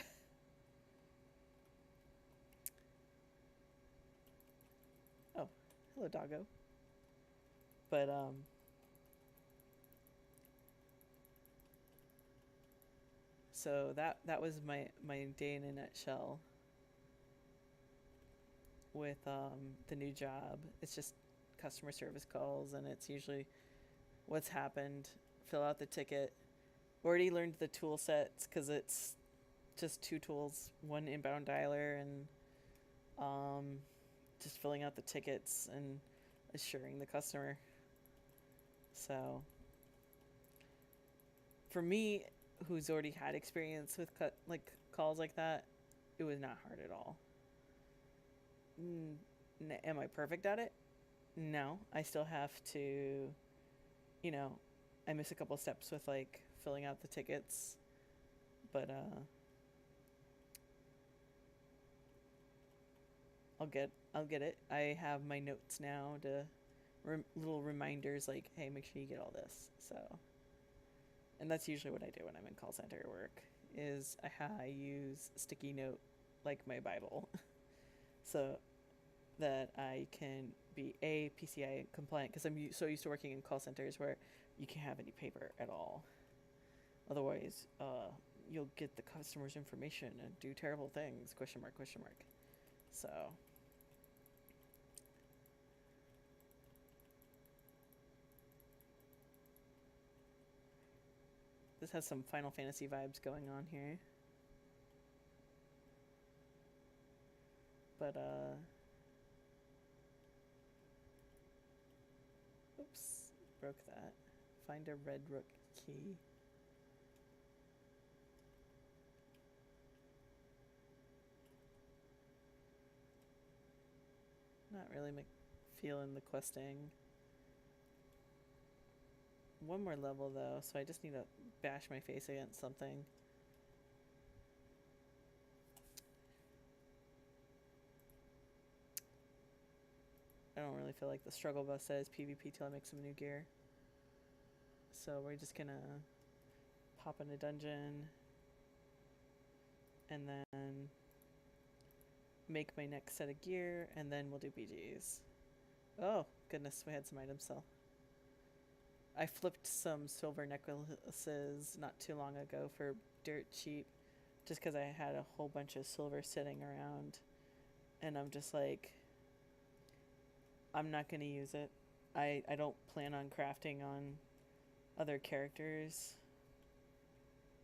oh, hello, doggo. But, so that was my day in a nutshell with the new job. It's just customer service calls, and it's usually what's happened, fill out the ticket. Already learned the tool sets because it's just two tools, one inbound dialer and um, just filling out the tickets and assuring the customer. So for me, who's already had experience with like calls like that, it was not hard at all. Am I perfect at it? No, I still have to, you know, I miss a couple steps with like filling out the tickets, but I'll get it. I have my notes now to little reminders like, hey, make sure you get all this. So, and that's usually what I do when I'm in call center work. Is I use sticky note like my Bible, so that I can be PCI compliant because I'm so used to working in call centers where you can't have any paper at all. Otherwise, you'll get the customer's information and do terrible things. Question mark, question mark. So this has some Final Fantasy vibes going on here. But oops, broke that. Find a red rook key. Not really feeling the questing. One more level though, so I just need to bash my face against something. I don't really feel like the struggle bus says PvP till I make some new gear. So we're just gonna pop in a dungeon and then make my next set of gear, and then we'll do BGs. Oh, goodness, we had some items sell. I flipped some silver necklaces not too long ago for dirt cheap just because I had a whole bunch of silver sitting around. And I'm just like, I'm not going to use it. I don't plan on crafting on other characters.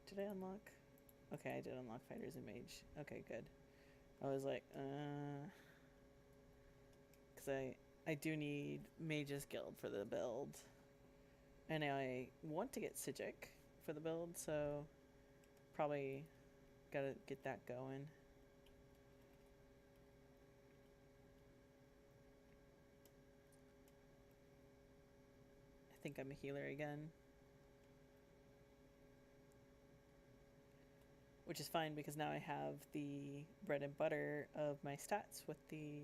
Did I unlock? Okay, I did unlock Fighters and Mage. Okay, good. I was like, because I do need Mage's Guild for the build. And I want to get Psijic for the build, so probably gotta get that going. I think I'm a healer again. Which is fine because now I have the bread and butter of my stats with the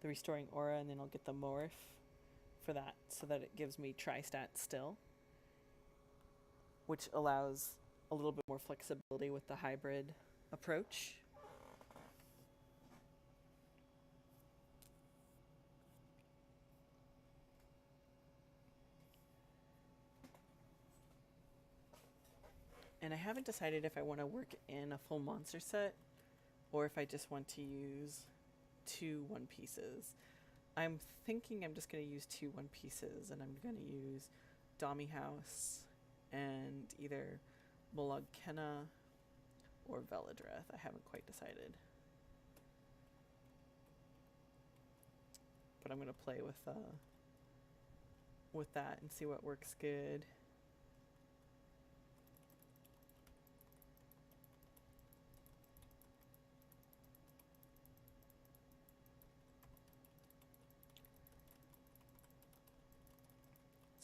restoring aura, and then I'll get the morph for that so that it gives me tri-stat still, which allows a little bit more flexibility with the hybrid approach. And I haven't decided if I want to work in a full monster set or if I just want to use 2 one pieces. I'm thinking I'm just going to use 2 one pieces, and I'm going to use Dami House and either Molag Kenna or Veladreth. I haven't quite decided. But I'm going to play with with that and see what works good.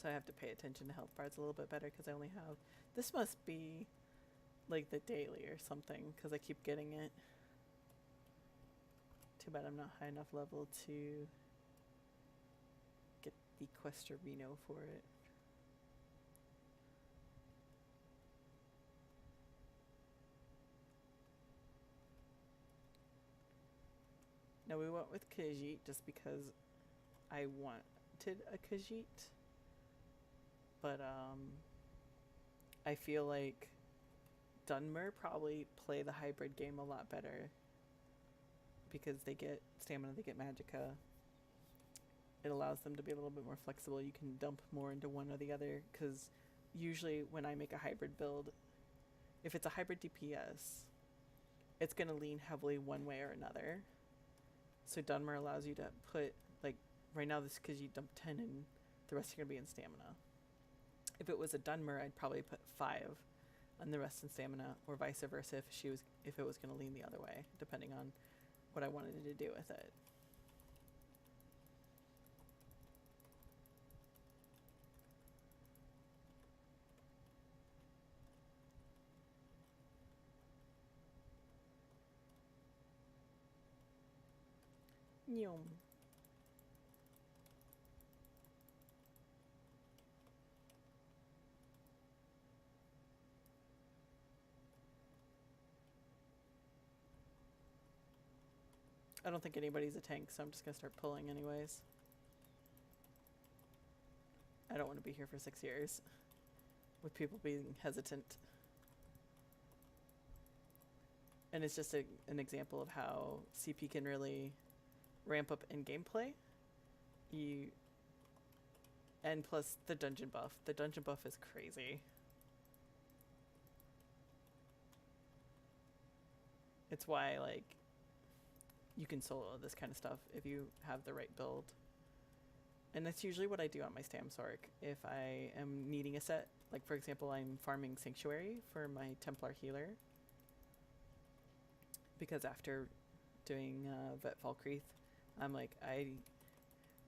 So I have to pay attention to health bars a little bit better because I only have... This must be like the daily or something because I keep getting it. Too bad I'm not high enough level to get the Questorino for it. Now we went with Khajiit just because I wanted a Khajiit. But I feel like Dunmer probably play the hybrid game a lot better because they get stamina, they get magicka. It allows them to be a little bit more flexible. You can dump more into one or the other because usually when I make a hybrid build, if it's a hybrid DPS, it's going to lean heavily one way or another. So Dunmer allows you to put, like, right now this is because you dump 10 and the rest are going to be in stamina. If it was a Dunmer, I'd probably put 5 and the rest in stamina, or vice versa if it was going to lean the other way, depending on what I wanted to do with it. Yum. I don't think anybody's a tank, so I'm just going to start pulling anyways. I don't want to be here for 6 years with people being hesitant. And it's just an example of how CP can really ramp up in gameplay. And plus the dungeon buff. The dungeon buff is crazy. It's why, like, you can solo this kind of stuff if you have the right build. And that's usually what I do on my Stamsorc. If I am needing a set, like for example, I'm farming Sanctuary for my Templar healer. Because after doing Vet Falkreath, I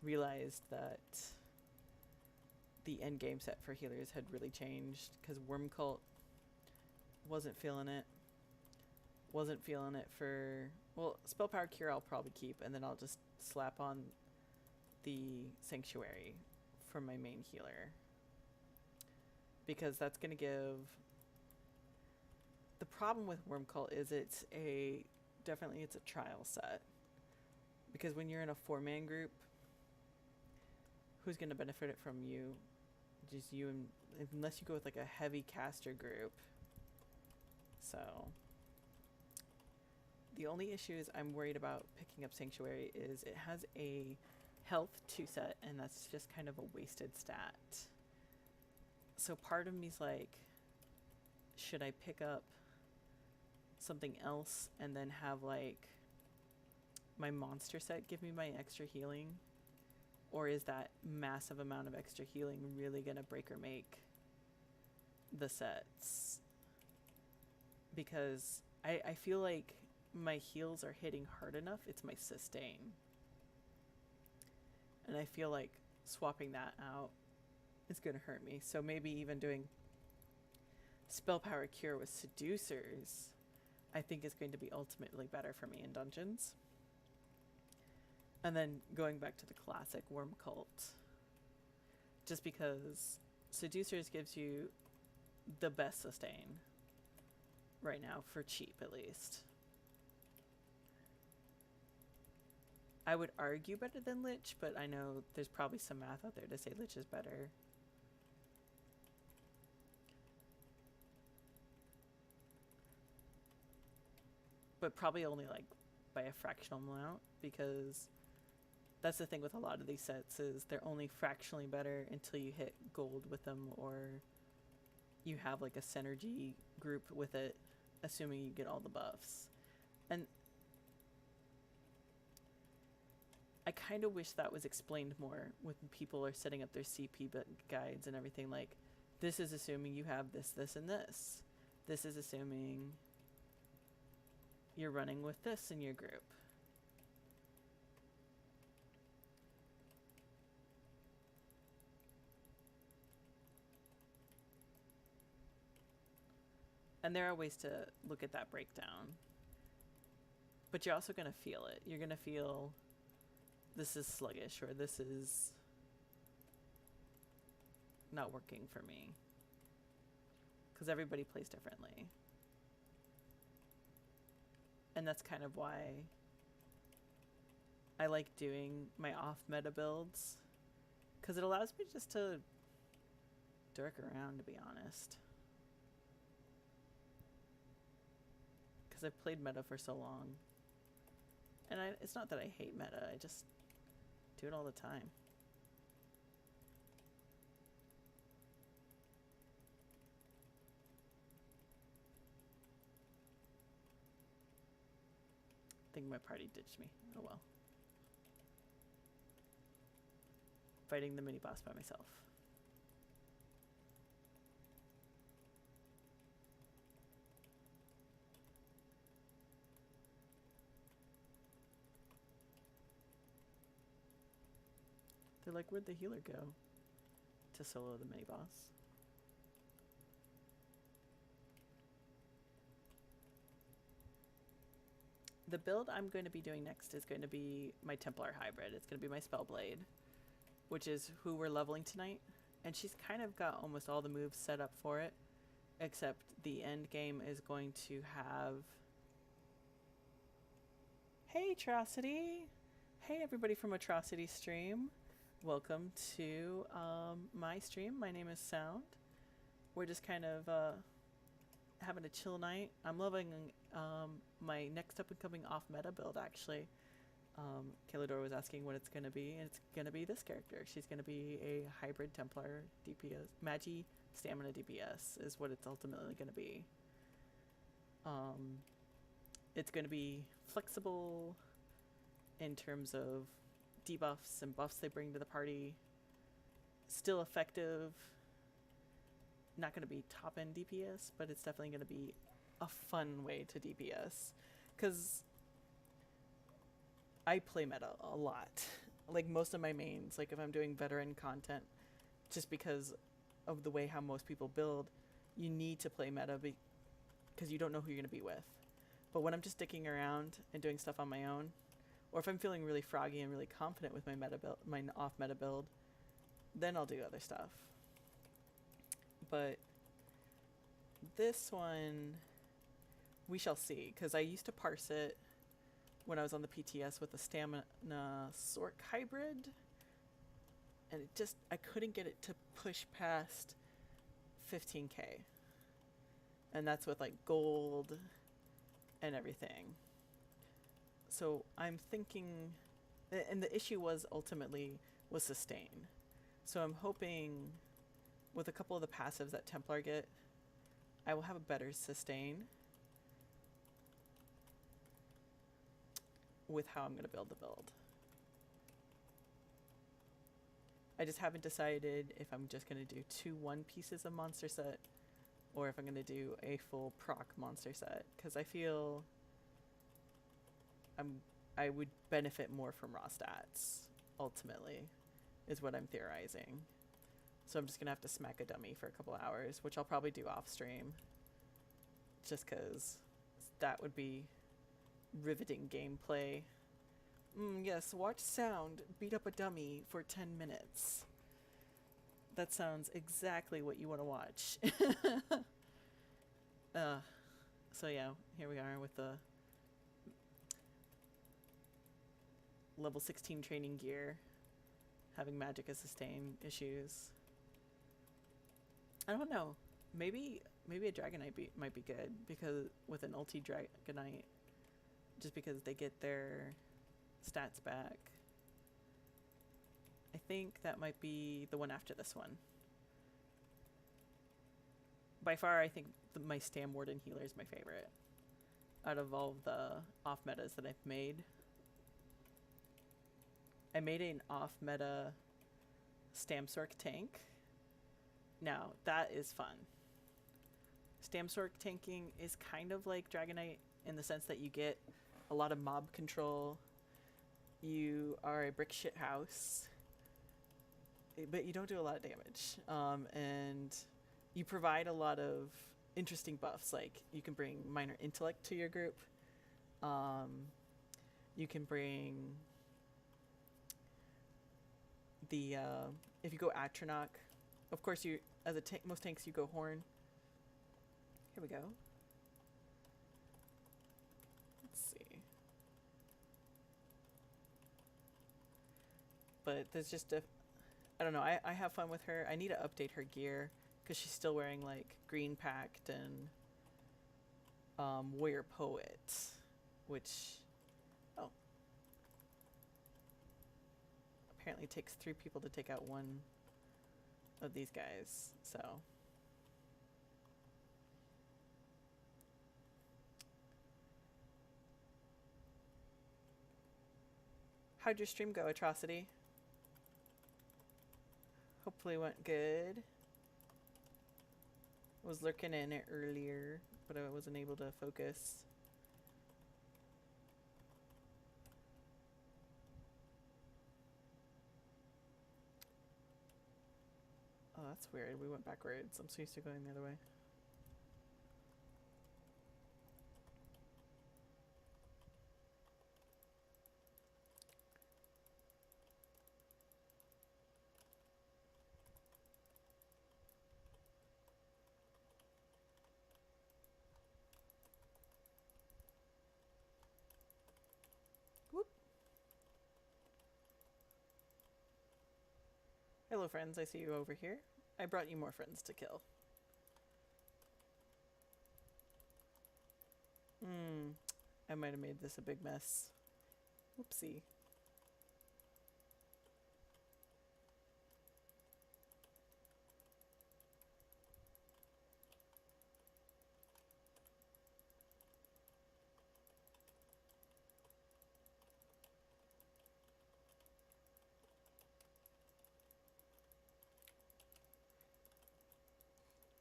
realized that the end game set for healers had really changed because Worm Cult wasn't feeling it. Wasn't feeling it for... Well, Spell Power Cure I'll probably keep, and then I'll just slap on the Sanctuary for my main healer. Because that's going to give... The problem with Worm Cult is it's a trial set. Because when you're in a 4-man group, who's going to benefit it from you? Just you, and unless you go with like a heavy caster group. So... The only issues I'm worried about picking up Sanctuary is it has a health 2 set, and that's just kind of a wasted stat. So part of me's like, should I pick up something else and then have like my monster set give me my extra healing? Or is that massive amount of extra healing really gonna break or make the sets? Because I feel like my heals are hitting hard enough. It's my sustain. And I feel like swapping that out is going to hurt me. So maybe even doing Spell Power Cure with Seducers, I think is going to be ultimately better for me in dungeons. And then going back to the classic Worm Cult. Just because Seducers gives you the best sustain right now, for cheap at least. I would argue better than Lich, but I know there's probably some math out there to say Lich is better. But probably only like by a fractional amount, because that's the thing with a lot of these sets is they're only fractionally better until you hit gold with them, or you have like a synergy group with it, assuming you get all the buffs. And I kind of wish that was explained more when people are setting up their CP guides and everything. Like, this is assuming you have this, this, and this. This is assuming you're running with this in your group. And there are ways to look at that breakdown. But you're also going to feel it. You're going to feel this is sluggish or this is not working for me. Because everybody plays differently. And that's kind of why I like doing my off-meta builds. Because it allows me just to dirk around, to be honest. Because I've played meta for so long. And it's not that I hate meta, I just do it all the time. I think my party ditched me. Oh well. Fighting the mini boss by myself. They're like, where'd the healer go? To solo the mini boss. The build I'm going to be doing next is going to be my Templar hybrid. It's going to be my Spellblade, which is who we're leveling tonight. And she's kind of got almost all the moves set up for it, except the end game is going to have... Hey, Atrocity! Hey, everybody from Atrocity Stream. Welcome to my stream. My name is Sound. We're just kind of having a chill night. I'm loving my next up and coming off meta build, actually. Kalador was asking what it's going to be, and it's going to be this character. She's going to be a hybrid Templar DPS. Magi Stamina DPS is what it's ultimately going to be. It's going to be flexible in terms of debuffs and buffs they bring to the party. Still effective. Not going to be top-end DPS, but it's definitely going to be a fun way to DPS. Because I play meta a lot. Like most of my mains, like if I'm doing veteran content, just because of the way how most people build, you need to play meta because you don't know who you're going to be with. But when I'm just sticking around and doing stuff on my own, or if I'm feeling really froggy and really confident with my meta build, my off meta build, then I'll do other stuff. But this one, we shall see, because I used to parse it when I was on the PTS with the Stamina Sorc hybrid, and it just, I couldn't get it to push past 15k. And that's with like gold and everything. So I'm thinking, and the issue was ultimately was sustain. So I'm hoping with a couple of the passives that Templar get, I will have a better sustain with how I'm going to build the build. I just haven't decided if I'm just going to do 2 one pieces of monster set or if I'm going to do a full proc monster set, because I feel I would benefit more from raw stats, ultimately, is what I'm theorizing. So I'm just going to have to smack a dummy for a couple hours, which I'll probably do off stream, just because that would be riveting gameplay. Yes, watch Sound beat up a dummy for 10 minutes. That sounds exactly what you want to watch. So yeah, here we are with the level 16 training gear, having Magicka sustain issues. I don't know. Maybe a Dragonite might be good, because with an ulti Dragonite, just because they get their stats back. I think that might be the one after this one. By far, I think my Stam Warden healer is my favorite out of all of the off metas that I've made. I made an off-meta Stamsork tank. Now, that is fun. Stamsork tanking is kind of like Dragonite in the sense that you get a lot of mob control. You are a brick shit house, but you don't do a lot of damage. And you provide a lot of interesting buffs. Like you can bring minor intellect to your group. You can bring the if you go Atronach, of course you as a tank. Most tanks you go Horn. Here we go. Let's see. But there's just a, I don't know. I have fun with her. I need to update her gear because she's still wearing like Green Pact and Warrior Poet, which apparently takes 3 people to take out one of these guys. So how'd your stream go, Atrocity? Hopefully went good. Was lurking in it earlier, but I wasn't able to focus. Oh, that's weird. We went backwards. I'm so used to going the other way. Whoop. Hello, friends. I see you over here. I brought you more friends to kill. I might have made this a big mess. Oopsie.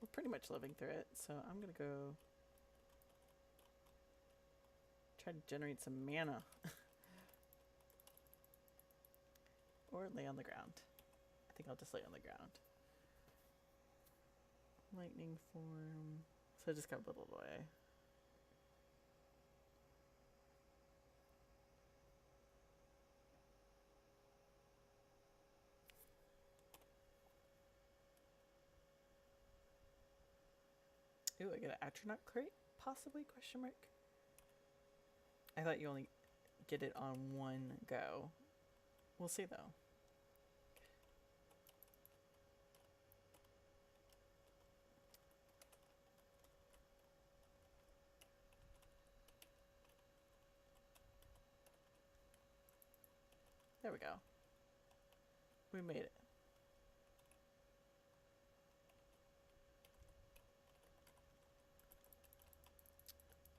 We're pretty much living through it, so I'm gonna go try to generate some mana. Or lay on the ground. I think I'll just lay on the ground. Lightning form. So I just got whittled away. Ooh, I get an Atronach crate? Possibly, question mark? I thought you only get it on one go. We'll see, though. There we go. We made it.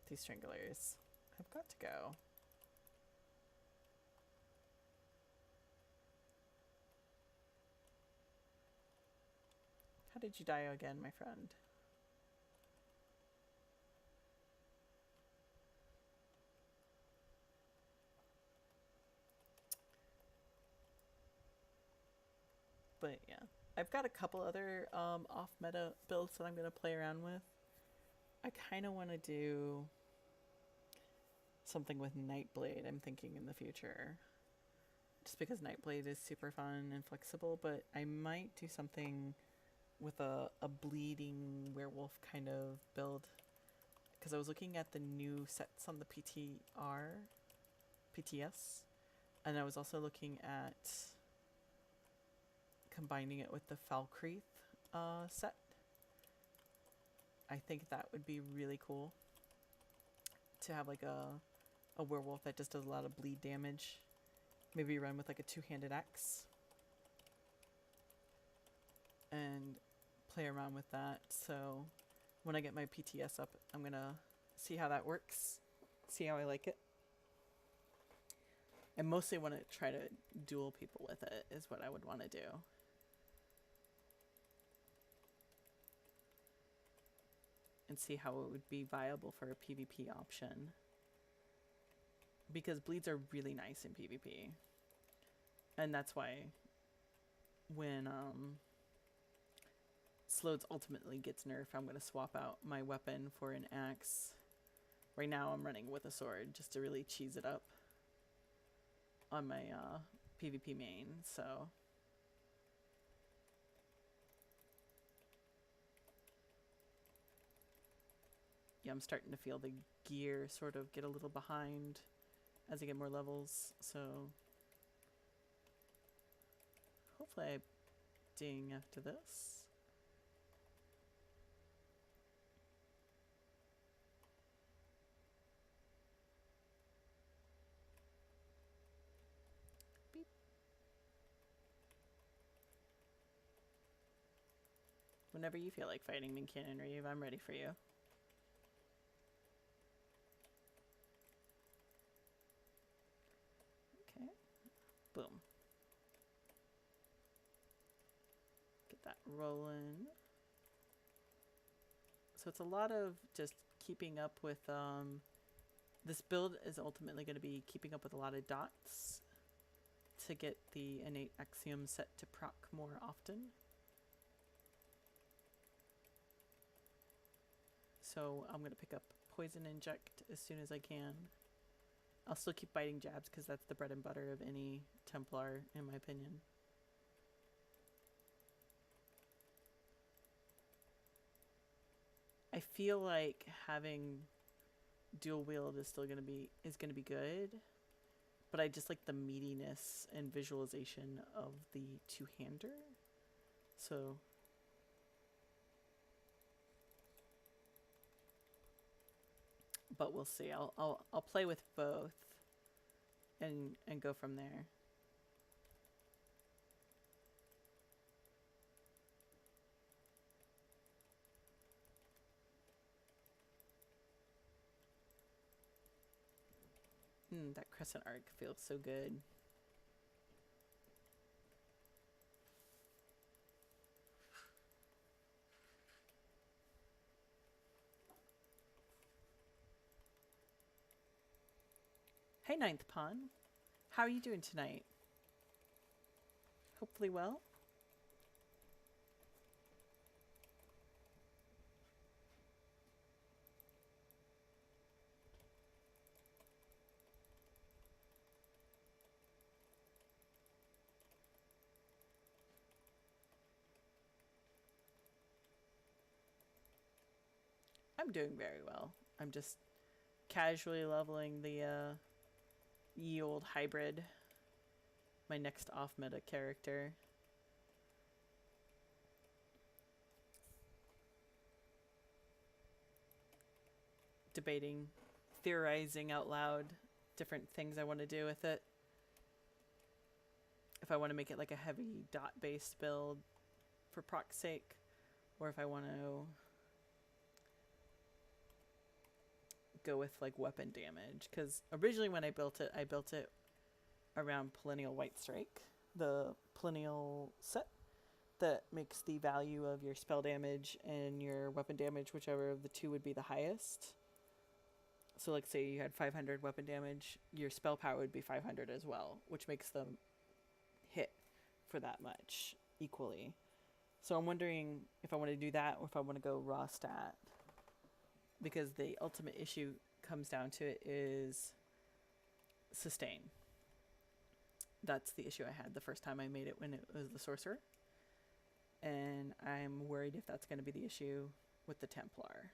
These Stranglers have got to go. How did you die again, my friend? But yeah, I've got a couple other off-meta builds that I'm going to play around with. I kind of want to do something with Nightblade, I'm thinking, in the future. Just because Nightblade is super fun and flexible, but I might do something with a bleeding werewolf kind of build. Because I was looking at the new sets on the PTS, and I was also looking at combining it with the Falkreath set. I think that would be really cool to have like a werewolf that just does a lot of bleed damage. Maybe run with like a 2-handed axe and play around with that. So when I get my PTS up, I'm gonna see how that works, see how I like it. I mostly want to try to duel people with it is what I would want to do. And see how it would be viable for a PvP option. Because bleeds are really nice in PvP. And that's why when Slodes ultimately gets nerfed, I'm going to swap out my weapon for an axe. Right now I'm running with a sword just to really cheese it up on my PvP main, so... Yeah, I'm starting to feel the gear sort of get a little behind as I get more levels, so... Hopefully I ding after this. Beep. Whenever you feel like fighting Minkin and Reeve, I'm ready for you. Okay. Boom. Get that rolling. So it's a lot of just keeping up with, this build is ultimately going to be keeping up with a lot of dots to get the innate axiom set to proc more often. So I'm going to pick up Poison Inject as soon as I can. I'll still keep biting jabs because that's the bread and butter of any Templar, in my opinion. I feel like having dual wield is still gonna be good, but I just like the meatiness and visualization of the two-hander. So but we'll see. I'll play with both and go from there. That crescent arc feels so good. Hey, Ninth Pawn. How are you doing tonight? Hopefully well. I'm doing very well. I'm just casually leveling the ye old hybrid, my next off meta character. Debating, theorizing out loud different things I want to do with it. If I want to make it like a heavy dot based build for proc's sake, or if I want to go with like weapon damage, because originally when I built it around Perennial White Strike, the Perennial set that makes the value of your spell damage and your weapon damage, whichever of the two would be the highest. So like say you had 500 weapon damage, your spell power would be 500 as well, which makes them hit for that much equally. So I'm wondering if I want to do that or if I want to go raw stat, because the ultimate issue comes down to it is sustain. That's the issue I had the first time I made it when it was the sorcerer, and I'm worried if that's going to be the issue with the Templar.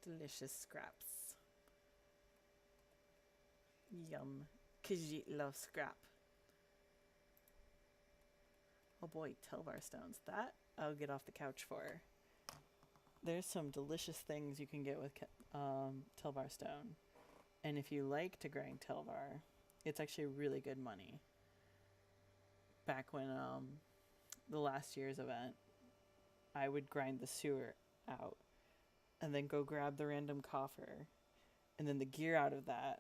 Delicious scraps. Yum. Khajiit loves scrap. Oh boy, Telvar stones. That I'll get off the couch for. There's some delicious things you can get with Telvar stone. And if you like to grind Telvar, it's actually really good money. Back when the last year's event, I would grind the sewer out and then go grab the random coffer. And then the gear out of that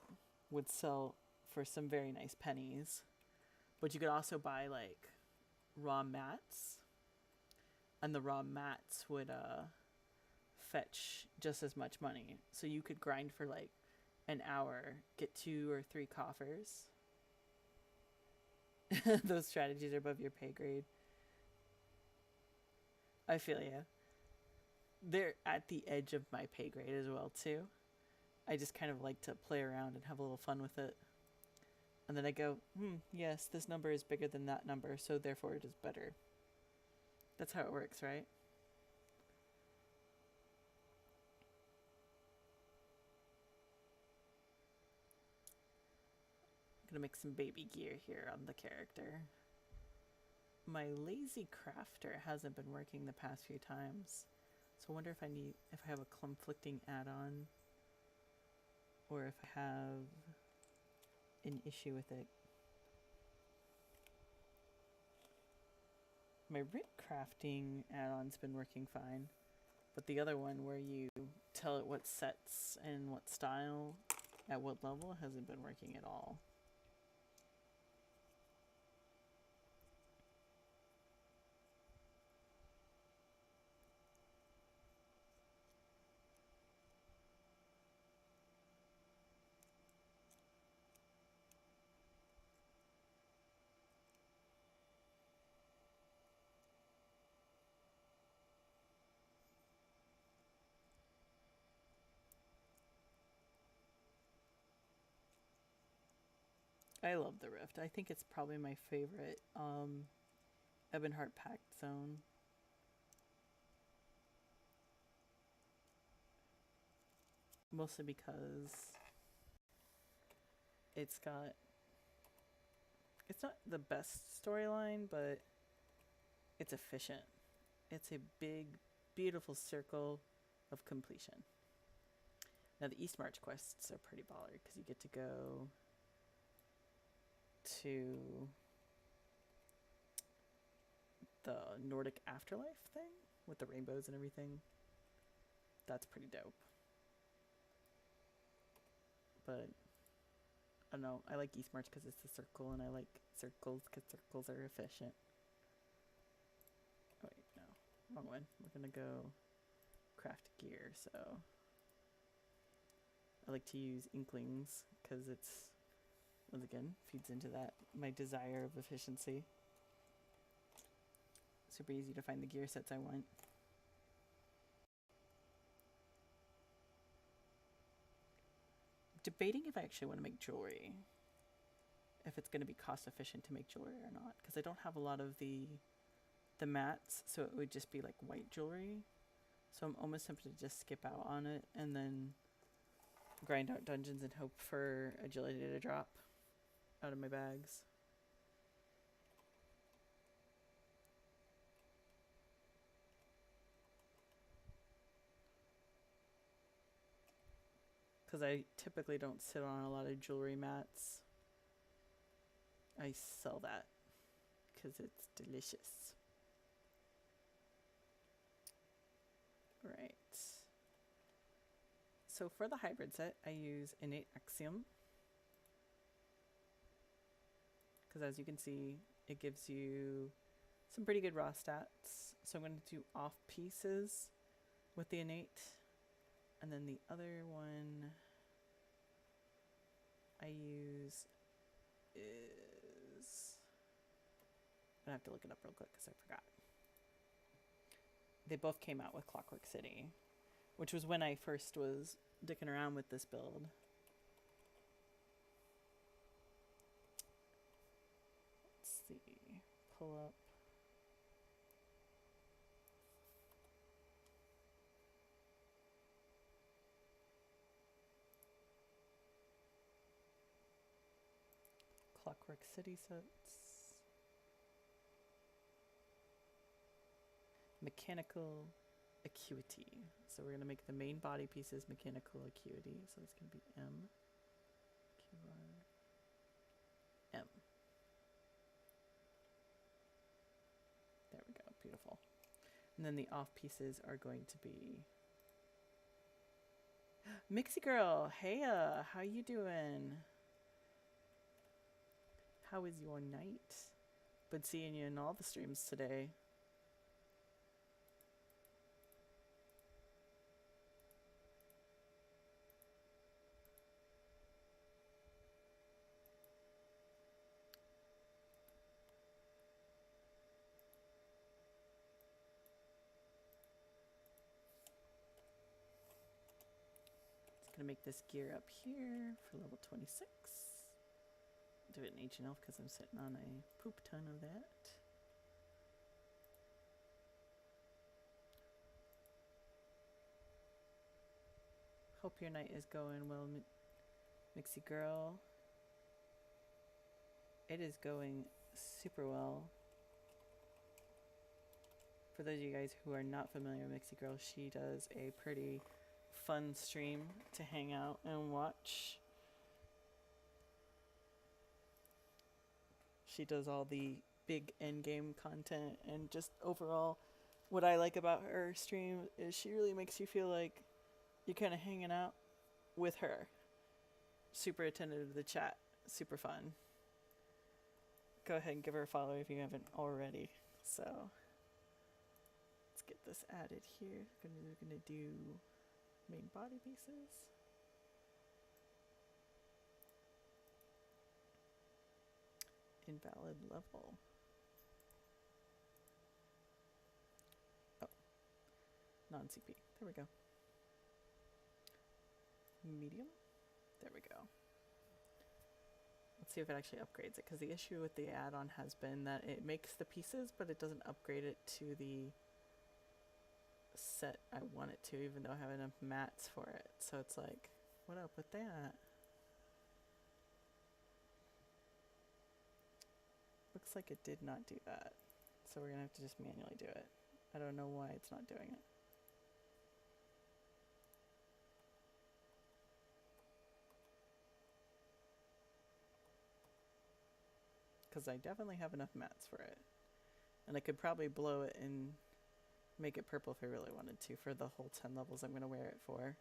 would sell for some very nice pennies. But you could also buy like raw mats, and the raw mats would fetch just as much money. So you could grind for like an hour, get 2 or 3 coffers. Those strategies are above your pay grade. I feel ya. They're at the edge of my pay grade as well too. I just kind of like to play around and have a little fun with it. And then I go, yes, this number is bigger than that number, so therefore it is better. That's how it works, right? I'm gonna make some baby gear here on the character. My lazy crafter hasn't been working the past few times, so I wonder if I have a conflicting add-on, or if I have an issue with it. My Rit crafting add-on's been working fine, but the other one where you tell it what sets and what style at what level hasn't been working at all. I love the Rift. I think it's probably my favorite Ebonheart Pact zone. Mostly because it's not the best storyline, but it's efficient. It's a big, beautiful circle of completion. Now the East March quests are pretty baller because you get to go to the Nordic afterlife thing with the rainbows and everything. That's pretty dope. But I don't know, I like East March because it's a circle, and I like circles because circles are efficient. Oh wait, no, wrong one. We're gonna go craft gear, so I like to use Inklings because it's, once again, feeds into that, my desire of efficiency. Super easy to find the gear sets I want. Debating if I actually want to make jewelry, if it's going to be cost efficient to make jewelry or not, because I don't have a lot of the mats, so it would just be like white jewelry. So I'm almost tempted to just skip out on it and then grind out dungeons and hope for agility to drop out of my bags. Because I typically don't sit on a lot of jewelry mats. I sell that because it's delicious. Right. So for the hybrid set, I use Innate Axiom. Because as you can see, it gives you some pretty good raw stats. So I'm going to do off pieces with the Innate. And then the other one I use is, I have to look it up real quick because I forgot. They both came out with Clockwork City, which was when I first was dicking around with this build. Let's see, pull up. Clockwork City sets. Mechanical Acuity. So we're going to make the main body pieces Mechanical Acuity. So it's going to be M, Q, R, M. There we go. Beautiful. And then the off pieces are going to be Mixie girl, hey, how you doing? How is your night? Been seeing you in all the streams today. Just gonna make this gear up here for level 26. Do it in Ancient Elf because I'm sitting on a poop ton of that. Hope your night is going well, Mixie girl. It is going super well. For those of you guys who are not familiar with Mixie girl, she does a pretty fun stream to hang out and watch. She does all the big end game content, and just overall, what I like about her stream is she really makes you feel like you're kind of hanging out with her. Super attentive to the chat, super fun. Go ahead and give her a follow if you haven't already. So let's get this added here. We're gonna do main body pieces. Invalid level. Oh, non-CP. There we go. Medium. There we go. Let's see if it actually upgrades it, because the issue with the add-on has been that it makes the pieces, but it doesn't upgrade it to the set I want it to, even though I have enough mats for it. So it's like, what up with that? Looks like it did not do that. So we're gonna have to just manually do it. I don't know why it's not doing it. Because I definitely have enough mats for it. And I could probably blow it and make it purple if I really wanted to for the whole 10 levels I'm going to wear it for.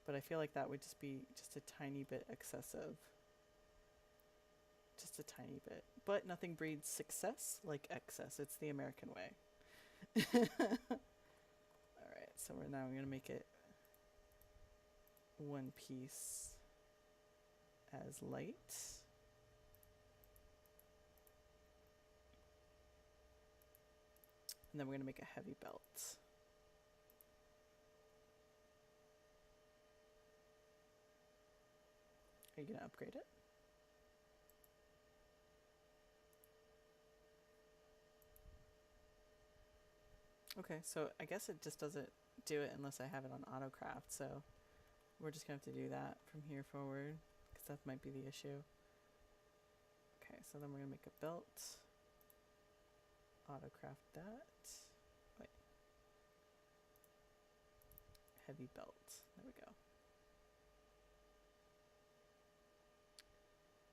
But I feel like that would just be just a tiny bit excessive. Just a tiny bit. But nothing breeds success like excess. It's the American way. Alright, so we're now going to make it one piece as light. And then we're going to make a heavy belt. Are you going to upgrade it? Okay, so I guess it just doesn't do it unless I have it on AutoCraft, so we're just going to have to do that from here forward, because that might be the issue. Okay, so then we're going to make a belt. AutoCraft that. Wait. Heavy belt. There we go.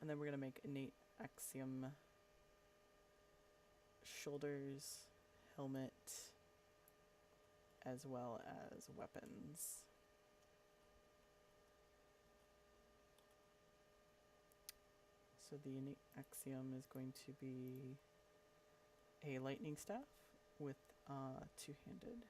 And then we're going to make innate axiom shoulders, helmet, as well as weapons. So the innate axiom is going to be a lightning staff with two-handed.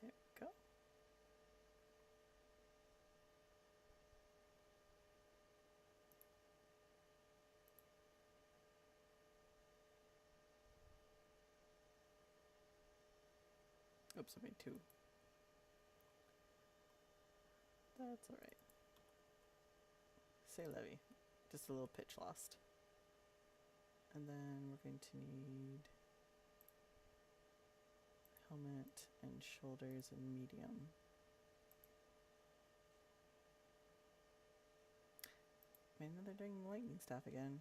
There we go. Oops, I made two. That's alright. Say levy. Just a little pitch lost. And then we're going to need helmet and shoulders in medium. Man, they're doing lightning staff again.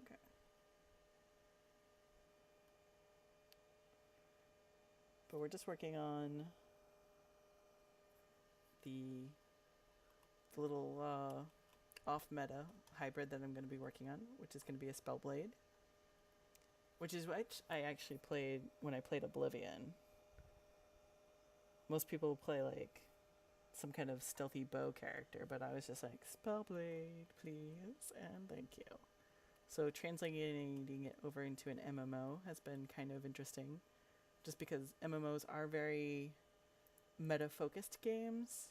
Okay. But we're just working on the little off meta hybrid that I'm going to be working on, which is going to be a Spellblade, which is what I actually played when I played Oblivion. Most people play like some kind of stealthy bow character, but I was just like, Spellblade, please, and thank you. So translating it over into an MMO has been kind of interesting, just because MMOs are very meta-focused games,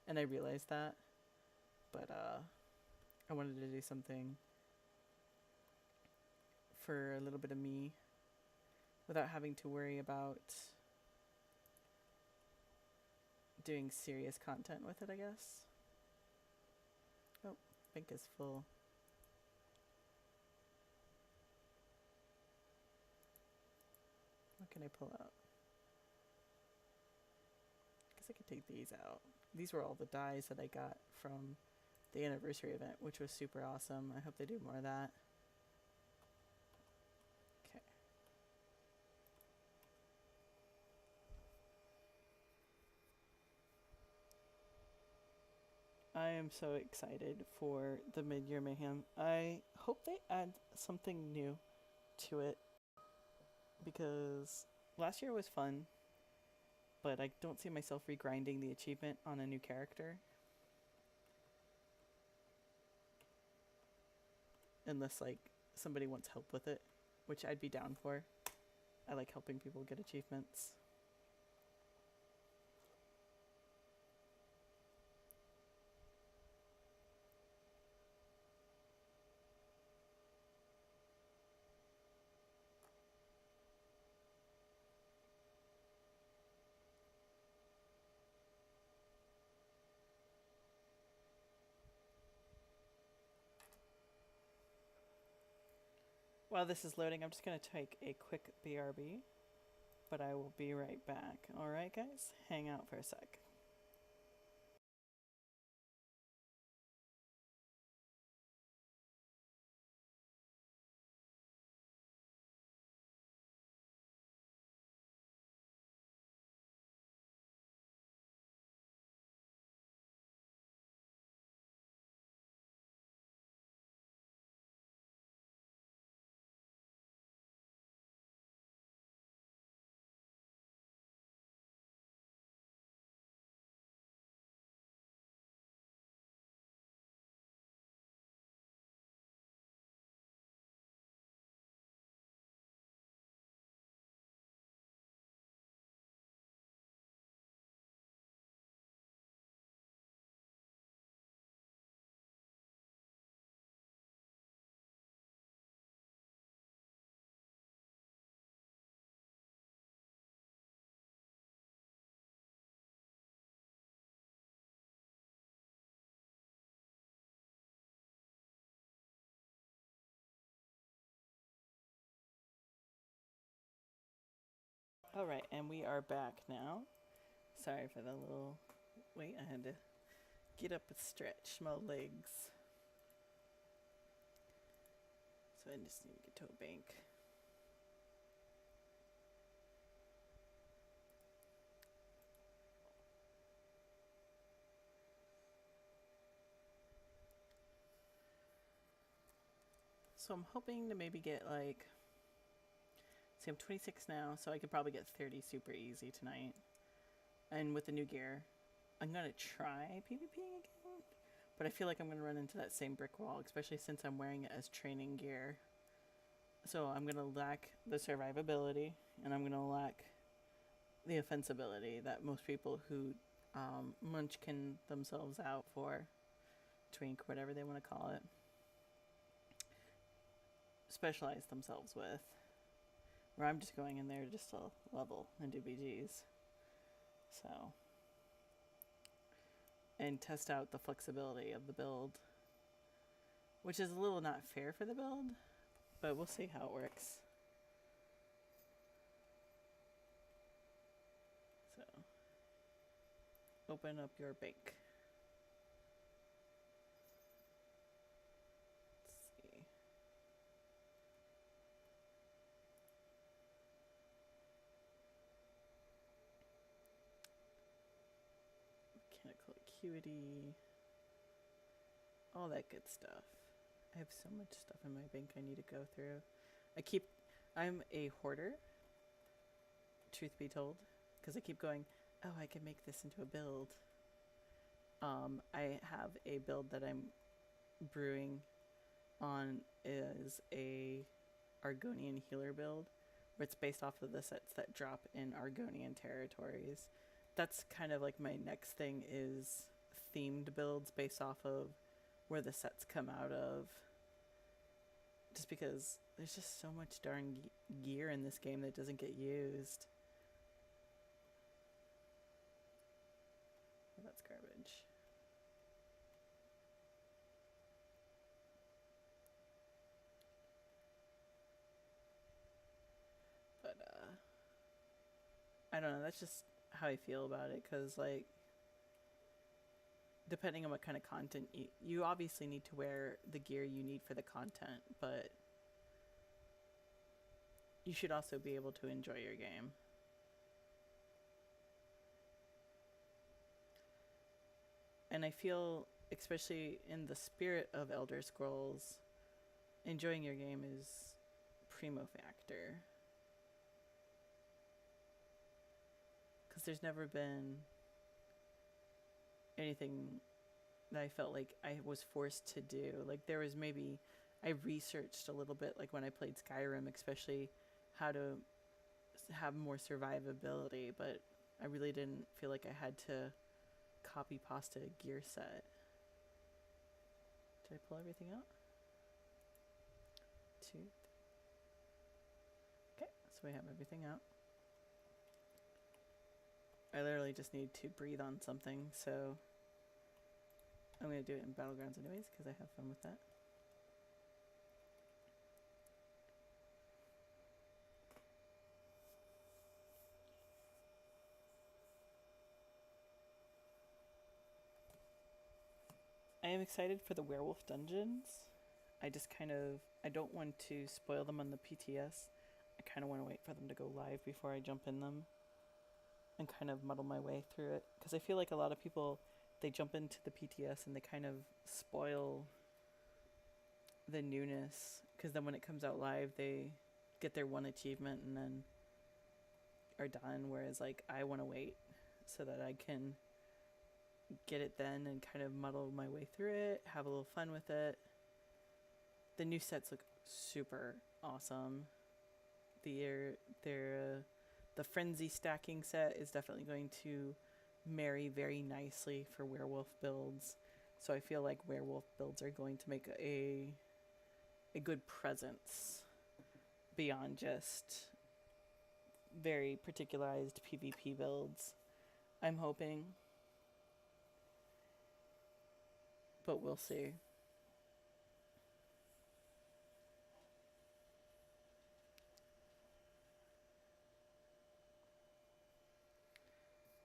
and I realized that, but I wanted to do something for a little bit of me without having to worry about doing serious content with it, I guess. Oh, bank is full. What can I pull out? I guess I could take these out. These were all the dies that I got from the anniversary event, which was super awesome. I hope they do more of that. Okay. I am so excited for the Mid-Year Mayhem. I hope they add something new to it, because last year was fun, but I don't see myself regrinding the achievement on a new character. Unless, like, somebody wants help with it, which I'd be down for. I like helping people get achievements. While this is loading, I'm just going to take a quick BRB, but I will be right back. Alright, guys? Hang out for a sec. Alright, and we are back now. Sorry for the little wait, I had to get up and stretch my legs. So I just need to get to a bank. So I'm hoping to maybe get like, see, I'm 26 now, so I could probably get 30 super easy tonight. And with the new gear, I'm going to try PvPing again, but I feel like I'm going to run into that same brick wall, especially since I'm wearing it as training gear. So I'm going to lack the survivability, and I'm going to lack the offensibility that most people who munchkin themselves out for, twink, whatever they want to call it, specialize themselves with. Where I'm just going in there just to level and do BGs. So, and test out the flexibility of the build, which is a little not fair for the build, but we'll see how it works. So, open up your bank. Let's see. acuity, all that good stuff. I have so much stuff in my bank I need to go through. I'm a hoarder, truth be told, because I keep going, oh, I can make this into a build. I have a build that I'm brewing on is a Argonian healer build, where it's based off of the sets that drop in Argonian territories. That's kind of like my next thing, is themed builds based off of where the sets come out of. Just because there's just so much darn gear in this game that doesn't get used. Oh, that's garbage. But, I don't know, that's just how I feel about it, because, like, depending on what kind of content, you obviously need to wear the gear you need for the content, but you should also be able to enjoy your game. And I feel, especially in the spirit of Elder Scrolls, enjoying your game is primo factor. Because there's never been anything that I felt like I was forced to do. Like, there was maybe, I researched a little bit, like when I played Skyrim, especially how to have more survivability, but I really didn't feel like I had to copy pasta a gear set. Did I pull everything out? 2. Okay, so we have everything out. I literally just need to breathe on something, so I'm going to do it in Battlegrounds anyways, because I have fun with that. I am excited for the werewolf dungeons. I don't want to spoil them on the PTS. I kind of want to wait for them to go live before I jump in them and kind of muddle my way through it. Because I feel like a lot of people, they jump into the PTS and they kind of spoil the newness. Because then when it comes out live, they get their one achievement and then are done. Whereas, like, I want to wait so that I can get it then and kind of muddle my way through it, have a little fun with it. The new sets look super awesome. The frenzy stacking set is definitely going to marry very nicely for werewolf builds. So I feel like werewolf builds are going to make a good presence beyond just very particularized PvP builds. I'm hoping. But we'll see.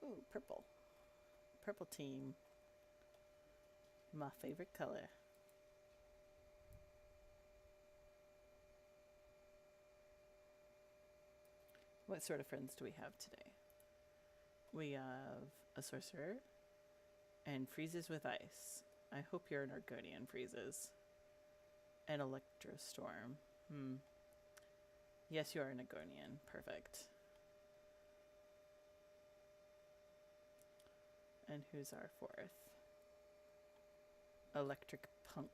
Ooh, purple. Purple team. My favorite color. What sort of friends do we have today? We have a sorcerer and freezes with ice. I hope you're an Argonian freezes. An Electrostorm. Yes, you are an Argonian. Perfect. And who's our 4th? Electric Punk.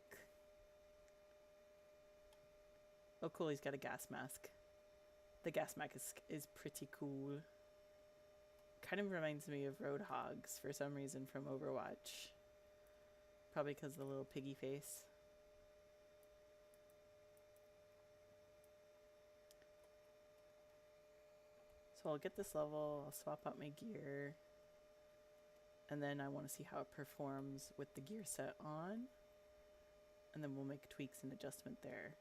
Oh, cool, he's got a gas mask. The gas mask is pretty cool. Kind of reminds me of Roadhogs for some reason from Overwatch. Probably because of the little piggy face. So I'll get this level, I'll swap out my gear, and then I want to see how it performs with the gear set on, and then we'll make tweaks and adjustment there.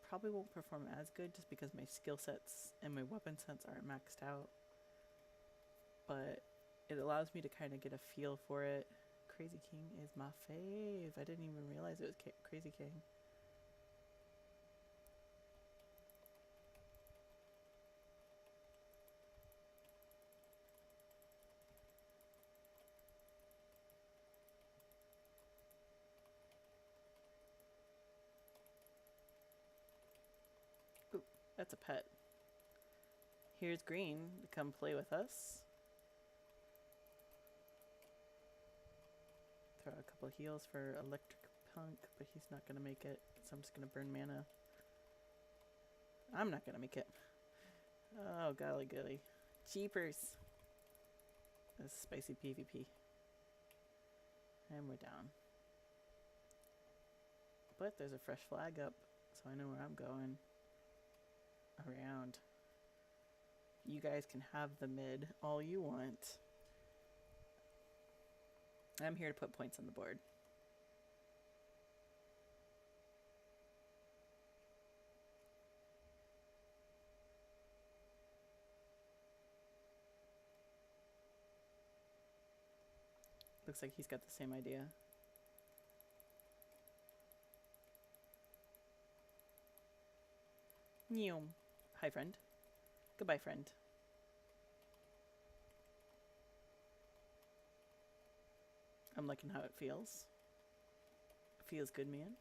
Probably won't perform as good just because my skill sets and my weapon sets aren't maxed out, but it allows me to kind of get a feel for it. Crazy King is my fave. I didn't even realize it was Crazy King. That's a pet. Here's Green to come play with us. Throw a couple heals for Electric Punk, but he's not going to make it, so I'm just going to burn mana. I'm not going to make it. Oh, golly golly. Jeepers. This is spicy PvP. And we're down. But there's a fresh flag up, so I know where I'm going. Around. You guys can have the mid all you want. I'm here to put points on the board. Looks like he's got the same idea. Neom. Hi, friend. Goodbye, friend. I'm liking how it feels. Feels good, man.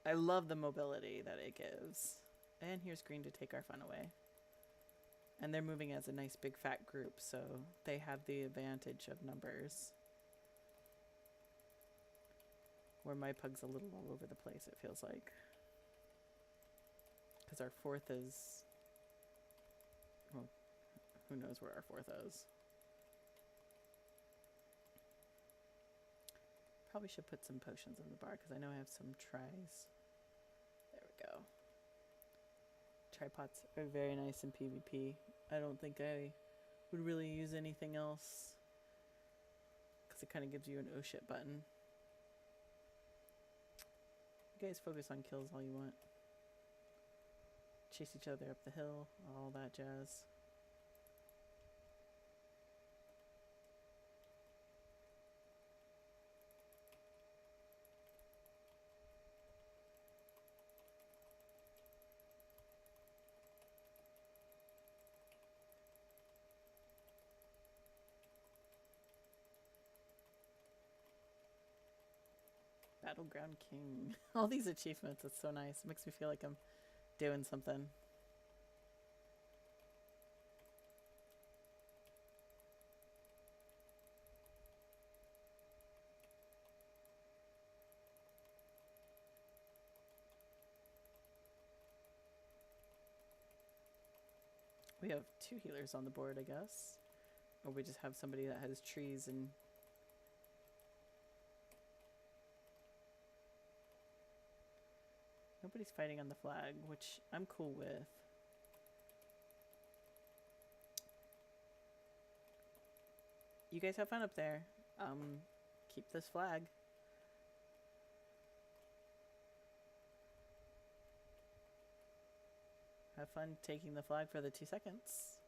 I love the mobility that it gives. And here's Green to take our fun away. And they're moving as a nice big fat group, so they have the advantage of numbers. Where my pug's a little all over the place, it feels like. Because our fourth is... Well, who knows where our fourth is. Probably should put some potions in the bar, because I know I have some tries. There we go. Tripods are very nice in PvP. I don't think I would really use anything else, because it kind of gives you an oh shit button. You guys focus on kills all you want. Chase each other up the hill, all that jazz. Battleground King. All these achievements, it's so nice. It makes me feel like I'm doing something. We have 2 healers on the board, I guess. Or we just have somebody that has trees and... Nobody's fighting on the flag, which I'm cool with. You guys have fun up there. Keep this flag. Have fun taking the flag for the 2 seconds.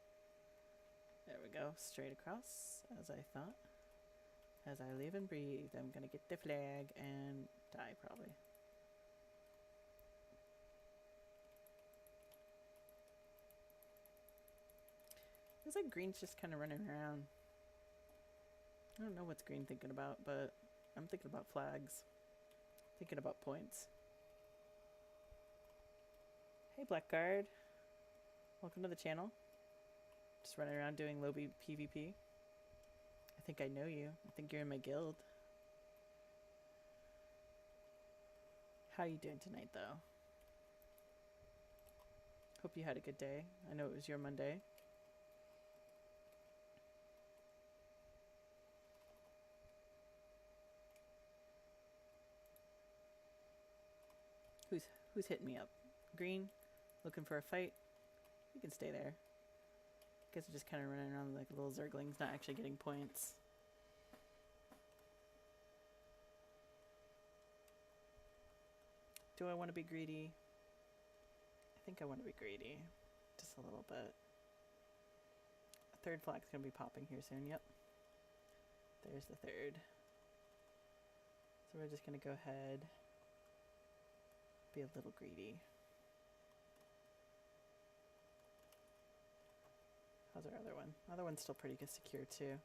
There we go, straight across, as I thought. As I live and breathe, I'm gonna get the flag and die probably. Feels like Green's just kind of running around. I don't know what's Green thinking about, but I'm thinking about flags. Thinking about points. Hey Blackguard. Welcome to the channel. Just running around doing lobby PvP. I think I know you. I think you're in my guild. How you doing tonight though? Hope you had a good day. I know it was your Monday. Who's hitting me up? Green? Looking for a fight? You can stay there. Guys are just kind of running around like little zerglings, not actually getting points. Do I want to be greedy? I think I want to be greedy. Just a little bit. A 3rd flag's going to be popping here soon, yep. There's the 3rd. So we're just going to go ahead. Be a little greedy. How's our other one? Other one's still pretty good, secure too.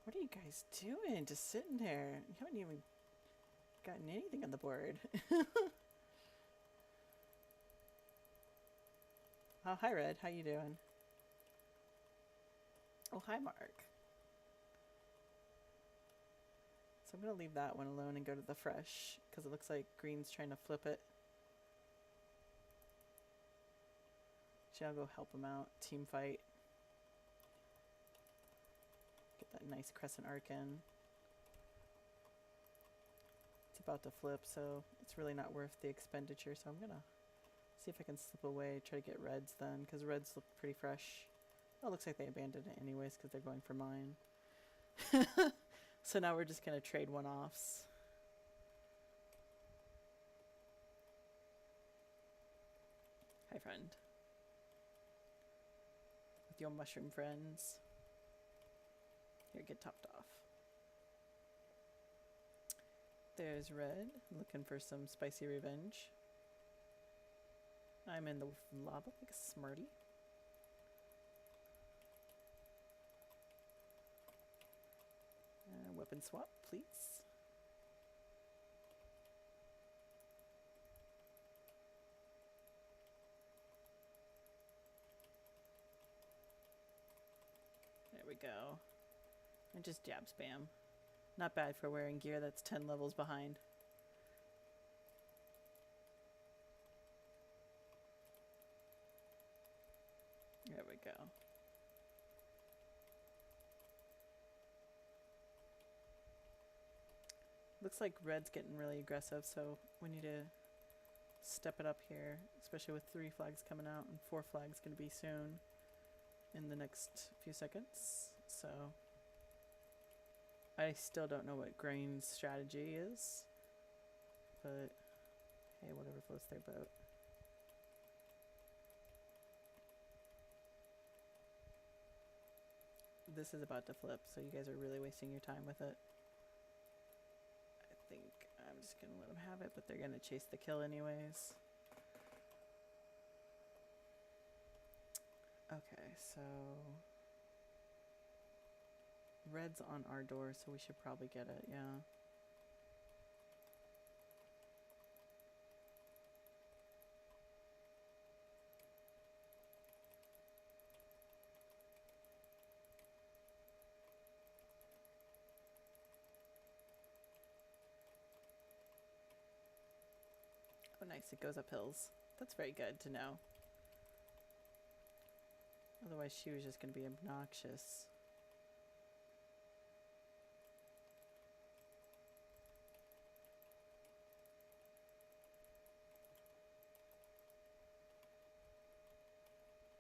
What are you guys doing? Just sitting there. You haven't even gotten anything on the board. Oh, hi, Red. How you doing? Oh, hi, Mark. So I'm going to leave that one alone and go to the fresh, because it looks like green's trying to flip it. Actually, I'll go help him out. Team fight. Get that nice crescent arc in. It's about to flip, so it's really not worth the expenditure, so I'm going to see if I can slip away, try to get reds then, because reds look pretty fresh. Oh, it looks like they abandoned it anyways, because they're going for mine. So now we're just going to trade one-offs. Hi, friend. With your mushroom friends. Here, get topped off. There's red, looking for some spicy revenge. I'm in the lava like a smarty. Weapon swap, please. There we go. And just jab spam. Not bad for wearing gear that's 10 levels behind. There we go. Looks like red's getting really aggressive, so we need to step it up here, especially with 3 flags coming out and 4 flags going to be soon in the next few seconds. So I still don't know what green's strategy is, but hey, whatever floats their boat. This is about to flip, so you guys are really wasting your time with it. I think I'm just gonna let them have it, but they're gonna chase the kill anyways. Okay, so red's on our door, so we should probably get it, yeah. Oh nice, it goes up hills. That's very good to know. Otherwise she was just going to be obnoxious.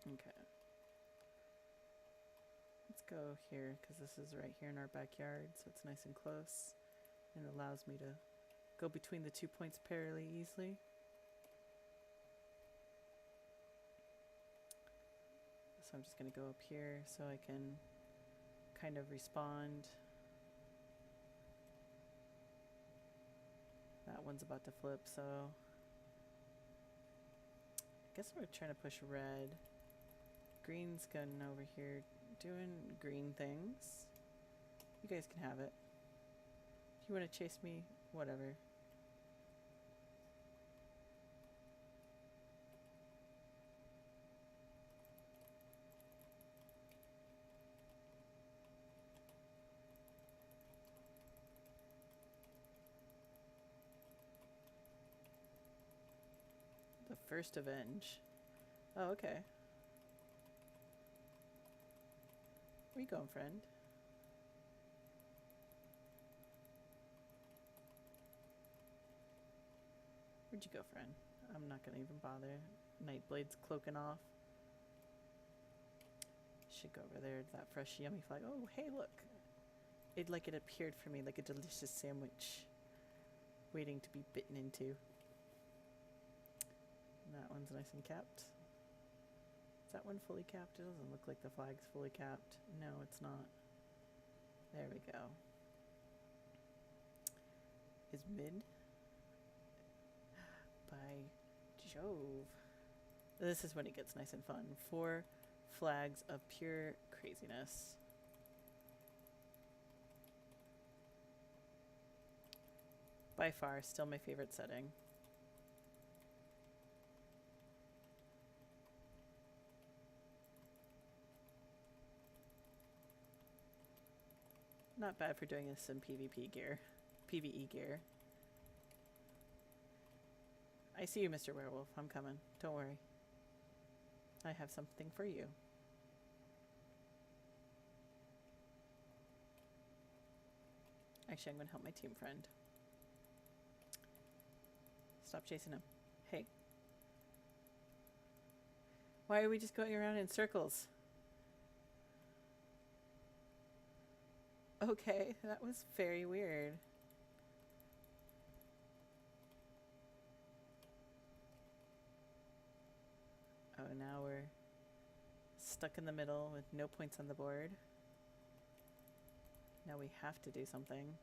Okay. Let's go here, because this is right here in our backyard, so it's nice and close. And it allows me to go between the 2 points fairly easily. So I'm just going to go up here so I can kind of respond. That one's about to flip, so I guess we're trying to push red. Green's going over here doing green things. You guys can have it. If you want to chase me, whatever. The first avenge. Oh, okay. Where you going, friend? Where'd you go, friend? I'm not gonna even bother. Nightblade's cloaking off. Should go over there to that fresh yummy flag. Oh, hey, look. It appeared for me like a delicious sandwich waiting to be bitten into. And that one's nice and capped. Is that one fully capped? It doesn't look like the flag's fully capped. No, it's not. There we go. Is mid? By Jove. This is when it gets nice and fun. 4 flags of pure craziness. By far, still my favorite setting. Not bad for doing this in PvP gear. PvE gear. I see you, Mr. Werewolf. I'm coming. Don't worry. I have something for you. Actually, I'm going to help my team friend. Stop chasing him. Hey. Why are we just going around in circles? Okay, that was very weird. Oh, now we're stuck in the middle with no points on the board. Now we have to do something.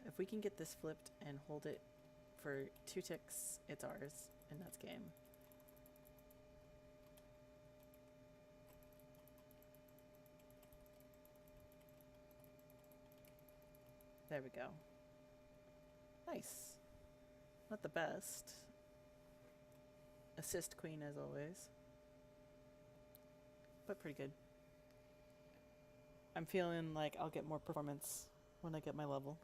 If we can get this flipped and hold it for 2 ticks, it's ours, and that's game. There we go. Nice. Not the best. Assist queen as always. But pretty good. I'm feeling like I'll get more performance when I get my level.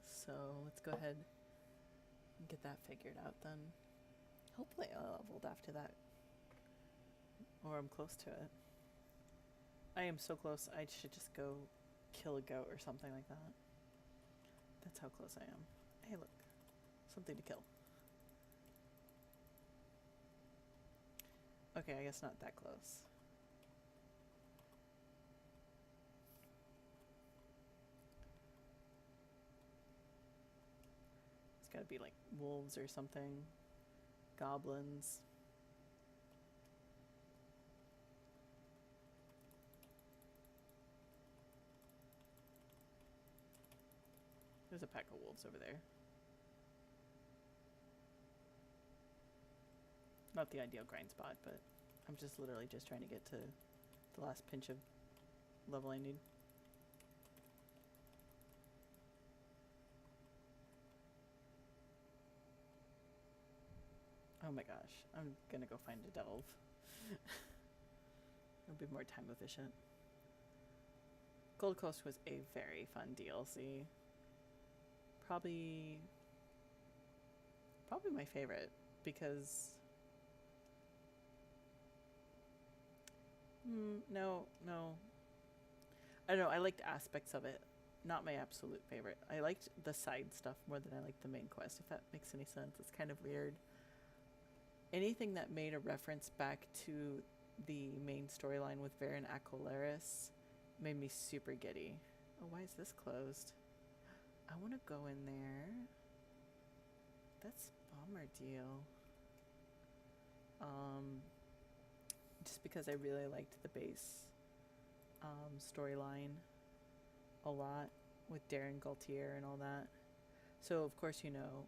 So let's go ahead and get that figured out then. Hopefully I leveled after that. Or I'm close to it. I am so close, I should just go kill a goat or something like that. That's how close I am. Hey look, something to kill. Okay, I guess not that close. It's gotta be like wolves or something. Goblins. There's a pack of wolves over there. Not the ideal grind spot, but I'm just literally just trying to get to the last pinch of level I need. Oh my gosh, I'm gonna go find a delve. It'll be more time efficient. Gold Coast was a very fun DLC. Probably my favorite because no. I don't know, I liked aspects of it. Not my absolute favorite. I liked the side stuff more than I liked the main quest, if that makes any sense. It's kind of weird. Anything that made a reference back to the main storyline with Varen Aqualaris made me super giddy. Oh, why is this closed? I want to go in there. That's a bummer deal. Just because I really liked the base storyline a lot with Darren Gaultier and all that. So of course, you know,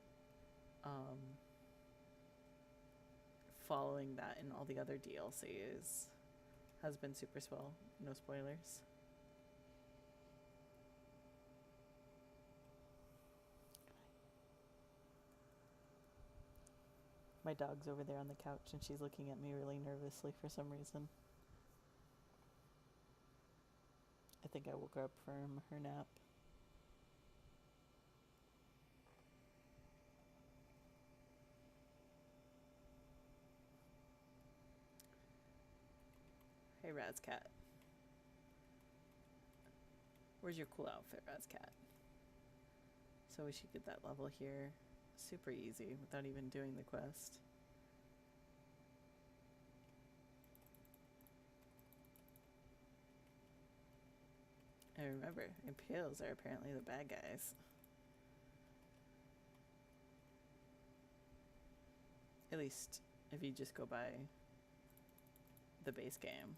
following that in all the other DLCs has been super swell. No spoilers. My dog's over there on the couch and she's looking at me really nervously for some reason. I think I woke her up from her nap. Hey, Razcat. Where's your cool outfit, Razcat? So we should get that level here super easy without even doing the quest. And remember, Imperials are apparently the bad guys. At least if you just go by the base game.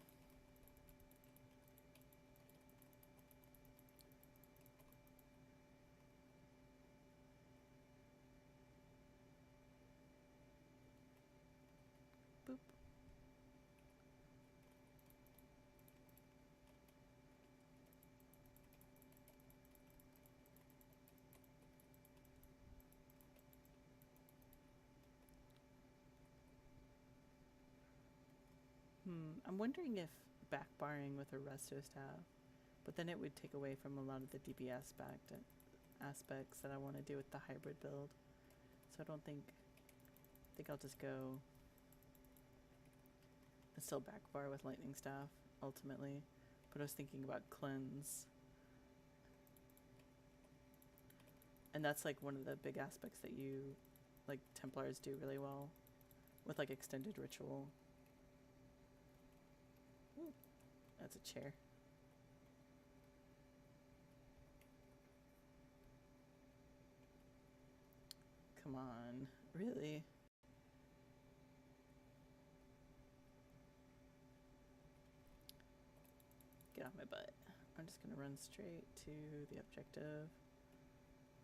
Boop. I'm wondering if backbarring with a resto staff, but then it would take away from a lot of the DPS backed aspects that I want to do with the hybrid build. So I don't think, I think I'll just go and still backbar with lightning staff ultimately. But I was thinking about cleanse. And that's like one of the big aspects that you, like Templars do really well with like extended ritual. Ooh, that's a chair. Come on, really? Get off my butt. I'm just gonna run straight to the objective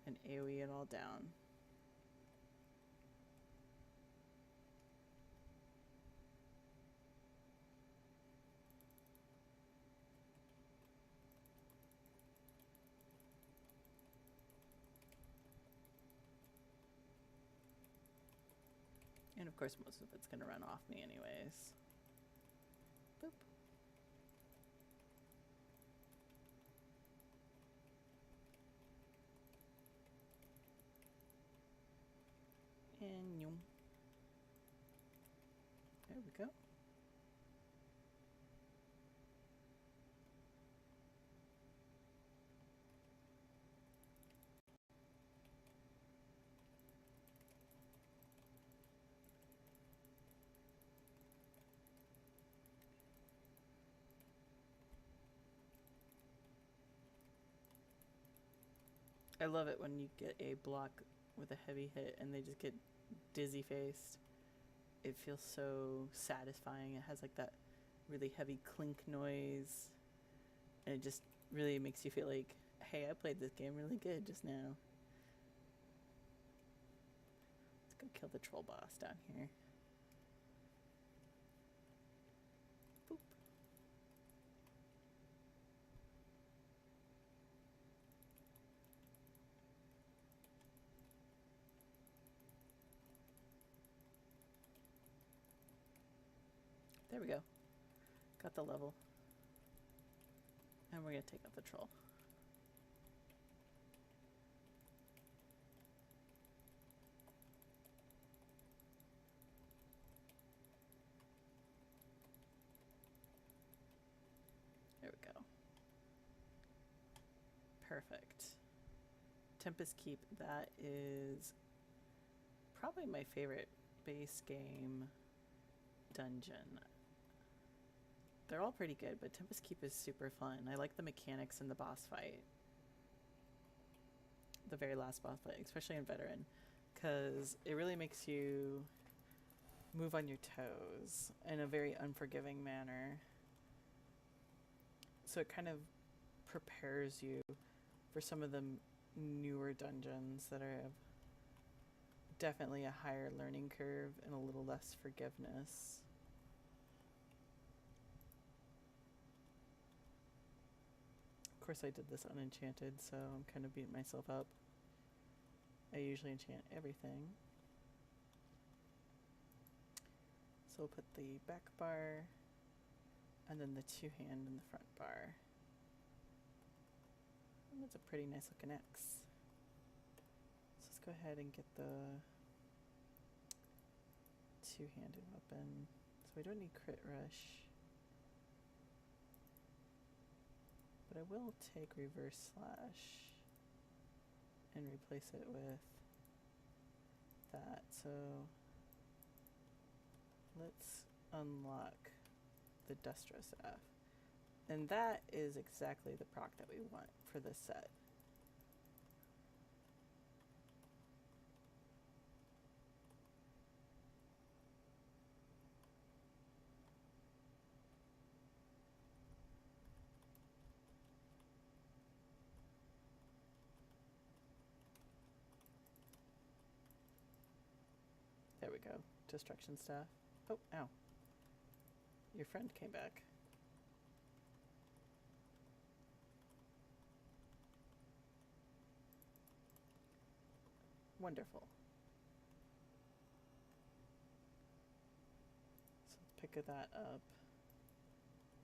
and AoE it all down. And of course most of it's gonna run off me anyways. Boop. And yum. There we go. I love it when you get a block with a heavy hit and they just get dizzy faced. It feels so satisfying. It has like that really heavy clink noise. And it just really makes you feel like, hey, I played this game really good just now. Let's go kill the troll boss down here. Boop. There we go. Got the level. And we're gonna take out the troll. There we go. Perfect. Tempest Keep, that is probably my favorite base game dungeon. They're all pretty good, but Tempest Keep is super fun. I like the mechanics in the boss fight. The very last boss fight, especially in Veteran, because it really makes you move on your toes in a very unforgiving manner. So it kind of prepares you for some of the newer dungeons that are definitely a higher learning curve and a little less forgiveness. Of course I did this unenchanted, so I'm kind of beating myself up. I usually enchant everything. So we'll put the back bar and then the two hand in the front bar. And that's a pretty nice looking X. So let's go ahead and get the two-handed weapon. So we don't need crit rush. But I will take reverse slash and replace it with that. So let's unlock the Destro Staff. And that is exactly the proc that we want for this set. There we go. Destruction Staff. Oh, ow. Your friend came back. Wonderful. So let's pick that up.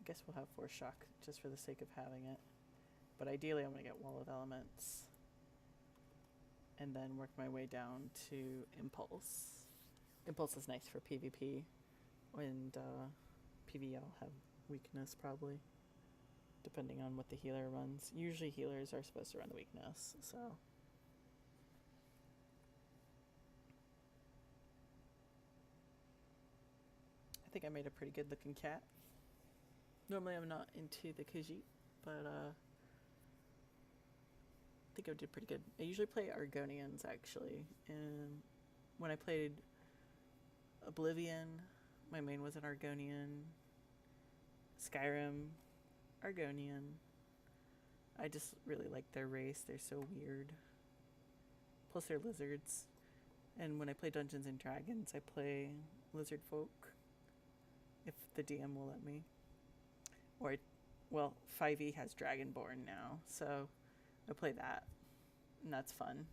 I guess we'll have Force Shock just for the sake of having it. But ideally, I'm going to get Wall of Elements. And then work my way down to Impulse. Impulse is nice for PvP. And PvE I'll have Weakness, probably. Depending on what the healer runs. Usually healers are supposed to run the Weakness, so... I think I made a pretty good looking cat. Normally I'm not into the Khajiit, but I think I did pretty good. I usually play Argonians, actually. And when I played Oblivion, my main was an Argonian. Skyrim, Argonian. I just really like their race. They're so weird. Plus they're lizards. And when I play Dungeons and Dragons, I play lizard folk. If the DM will let me. Or, well, 5e has Dragonborn now, so I play that. And that's fun.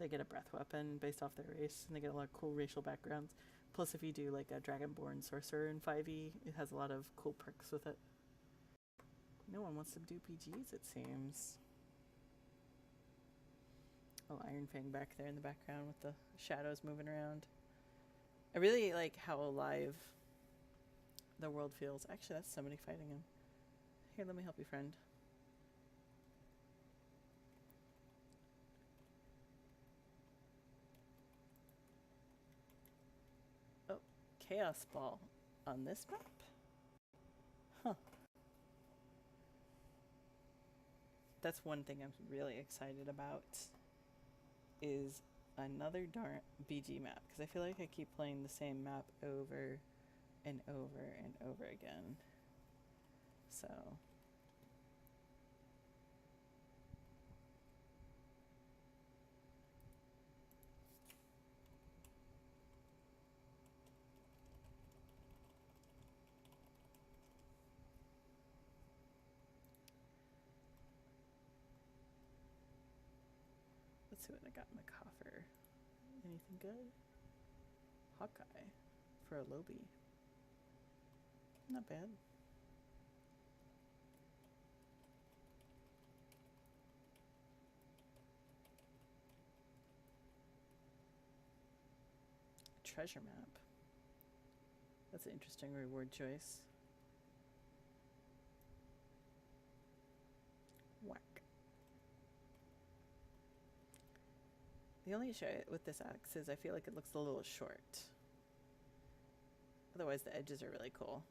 They get a breath weapon based off their race, and they get a lot of cool racial backgrounds. Plus, if you do like a Dragonborn sorcerer in 5e, it has a lot of cool perks with it. No one wants to do PGs, it seems. Oh, Iron Fang back there in the background with the shadows moving around. I really like how alive the world feels. Actually, that's somebody fighting him. Here, let me help you, friend. Oh, Chaos Ball on this map? Huh. That's one thing I'm really excited about, is another darn BG map, because I feel like I keep playing the same map over and over and over again. So let's see what I got in the coffer. Anything good? Hawkeye for a Lobby. Not bad. Treasure map. That's an interesting reward choice. Whack. The only issue with this axe is I feel like it looks a little short. Otherwise, the edges are really cool.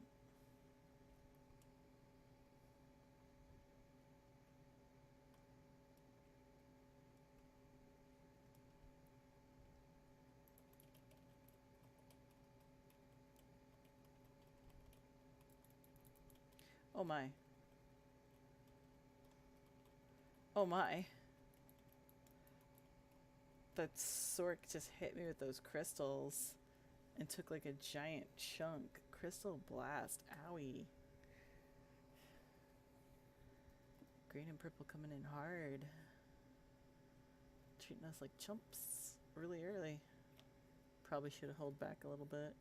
Oh my. Oh my. That Sork just hit me with those crystals and took like a giant chunk. Crystal Blast. Owie. Green and purple coming in hard. Treating us like chumps really early. Probably should have held back a little bit.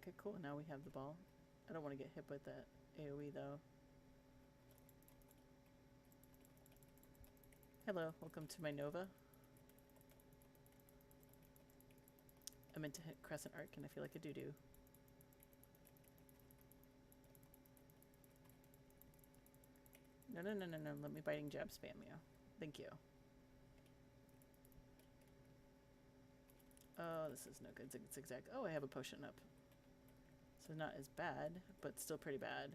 Okay, cool. Now we have the ball. I don't want to get hit with that AoE though. Hello, welcome to my Nova. I meant to hit Crescent Arc and I feel like a doo-doo. No, no, no, no, no. Let me biting jab spam you. Thank you. Oh, this is no good. Zigzag. Oh, I have a potion up. So not as bad, but still pretty bad.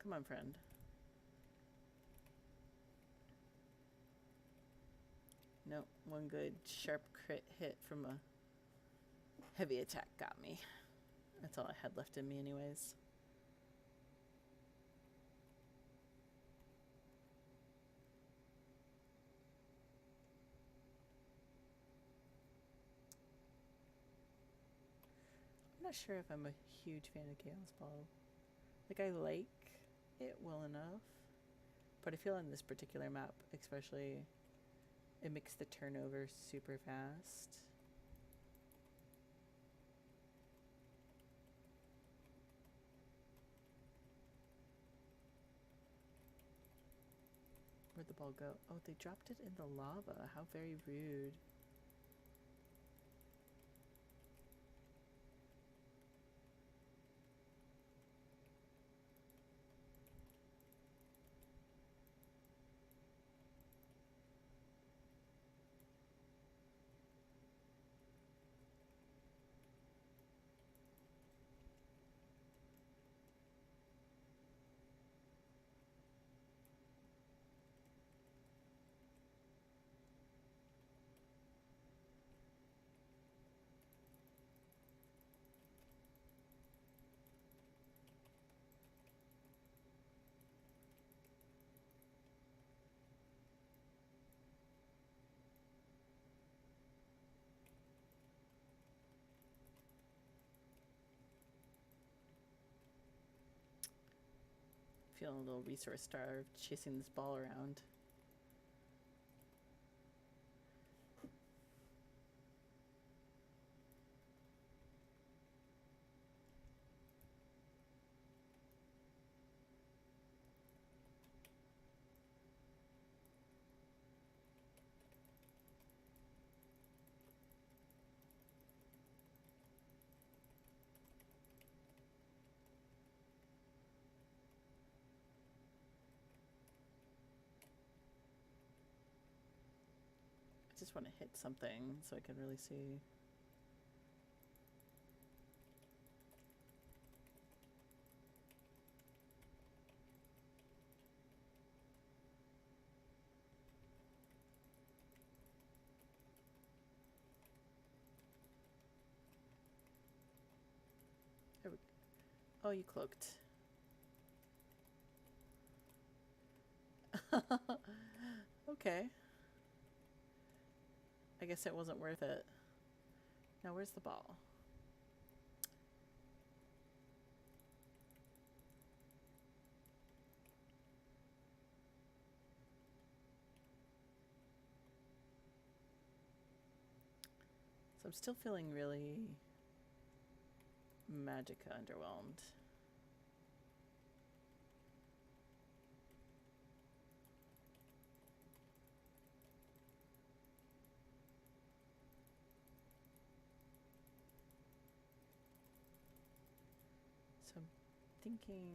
Come on, friend. Nope, one good sharp crit hit from a heavy attack got me. That's all I had left in me anyways. not sure if I'm a huge fan of Chaos Ball. Like, I like it well enough, but I feel on this particular map, especially, it makes the turnover super fast. Where'd the ball go? Oh, they dropped it in the lava. How very rude. Feeling a little resource starved, chasing this ball around. I just want to hit something so I can really see. There we go. Oh, you cloaked. Okay. I guess it wasn't worth it. Now, where's the ball? So I'm still feeling really Magicka underwhelmed. So I'm thinking,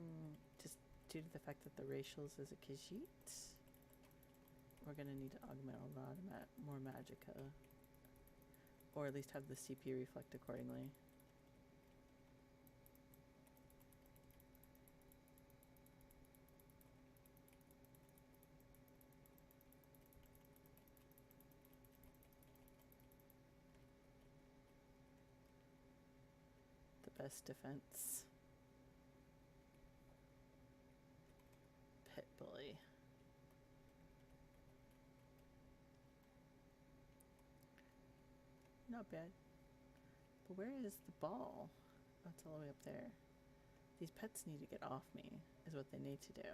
just due to the fact that the racials is a Khajiit, we're gonna need to augment a lot of more Magicka. Or at least have the CP reflect accordingly. The best defense. Pit bully. Not bad. But where is the ball? Oh, it's all the way up there. These pets need to get off me, is what they need to do.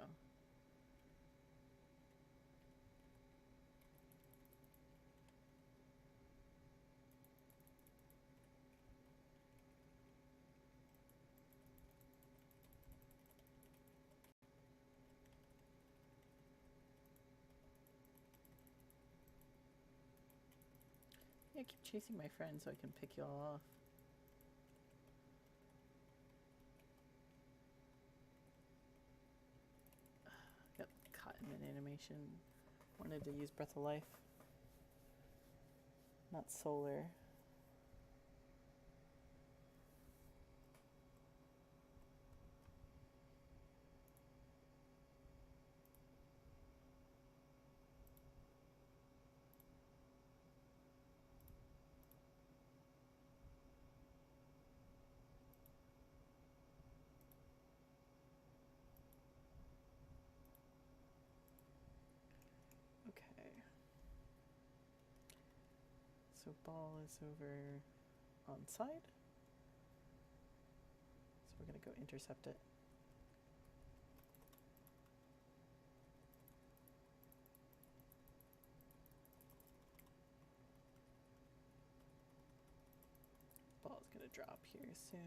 Yeah, keep chasing my friend so I can pick you all off. Got caught in an animation. Wanted to use Breath of Life. Not solar. Okay. So ball is over on side. We're going to go intercept it. Ball's going to drop here soon.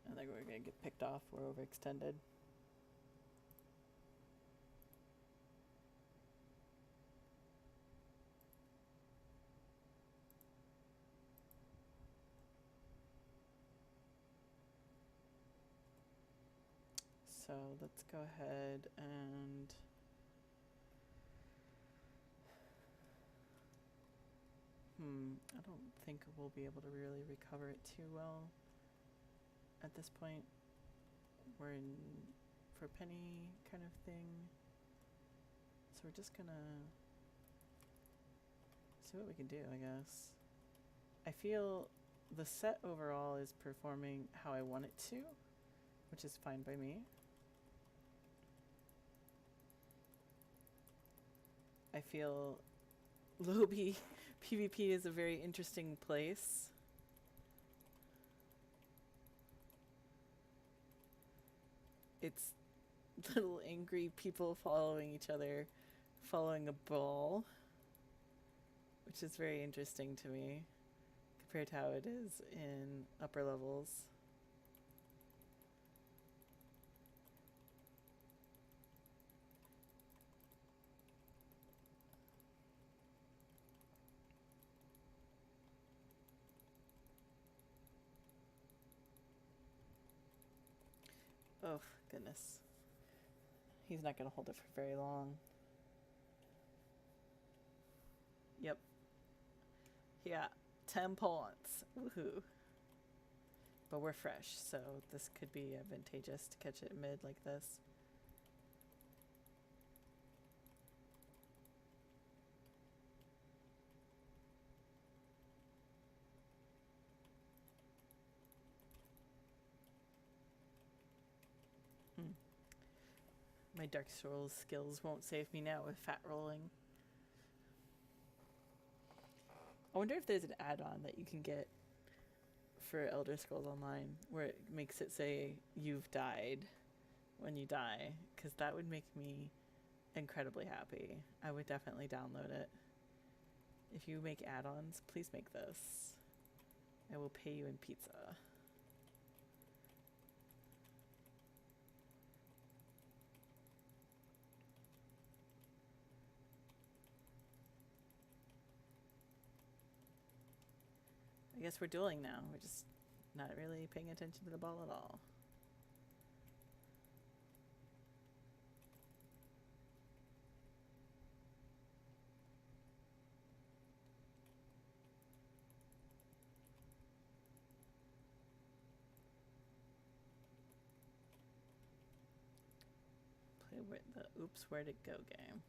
I think we're going to get picked off. We're overextended. So let's go ahead and I don't think we'll be able to really recover it too well at this point. We're in for penny kind of thing. So we're just gonna see what we can do, I guess. I feel the set overall is performing how I want it to, which is fine by me. I feel Lobby PvP is a very interesting place. It's little angry people following each other, following a ball, which is very interesting to me compared to how it is in upper levels. Oh, goodness. He's not going to hold it for very long. Yep. Yeah, 10 points. Woohoo. But we're fresh, so this could be advantageous to catch it mid like this. My Dark Souls skills won't save me now with fat rolling. I wonder if there's an add-on that you can get for Elder Scrolls Online where it makes it say you've died when you die, because that would make me incredibly happy. I would definitely download it. If you make add-ons, please make this. I will pay you in pizza. I guess we're dueling now. We're just not really paying attention to the ball at all. Play the oops, where'd it go game.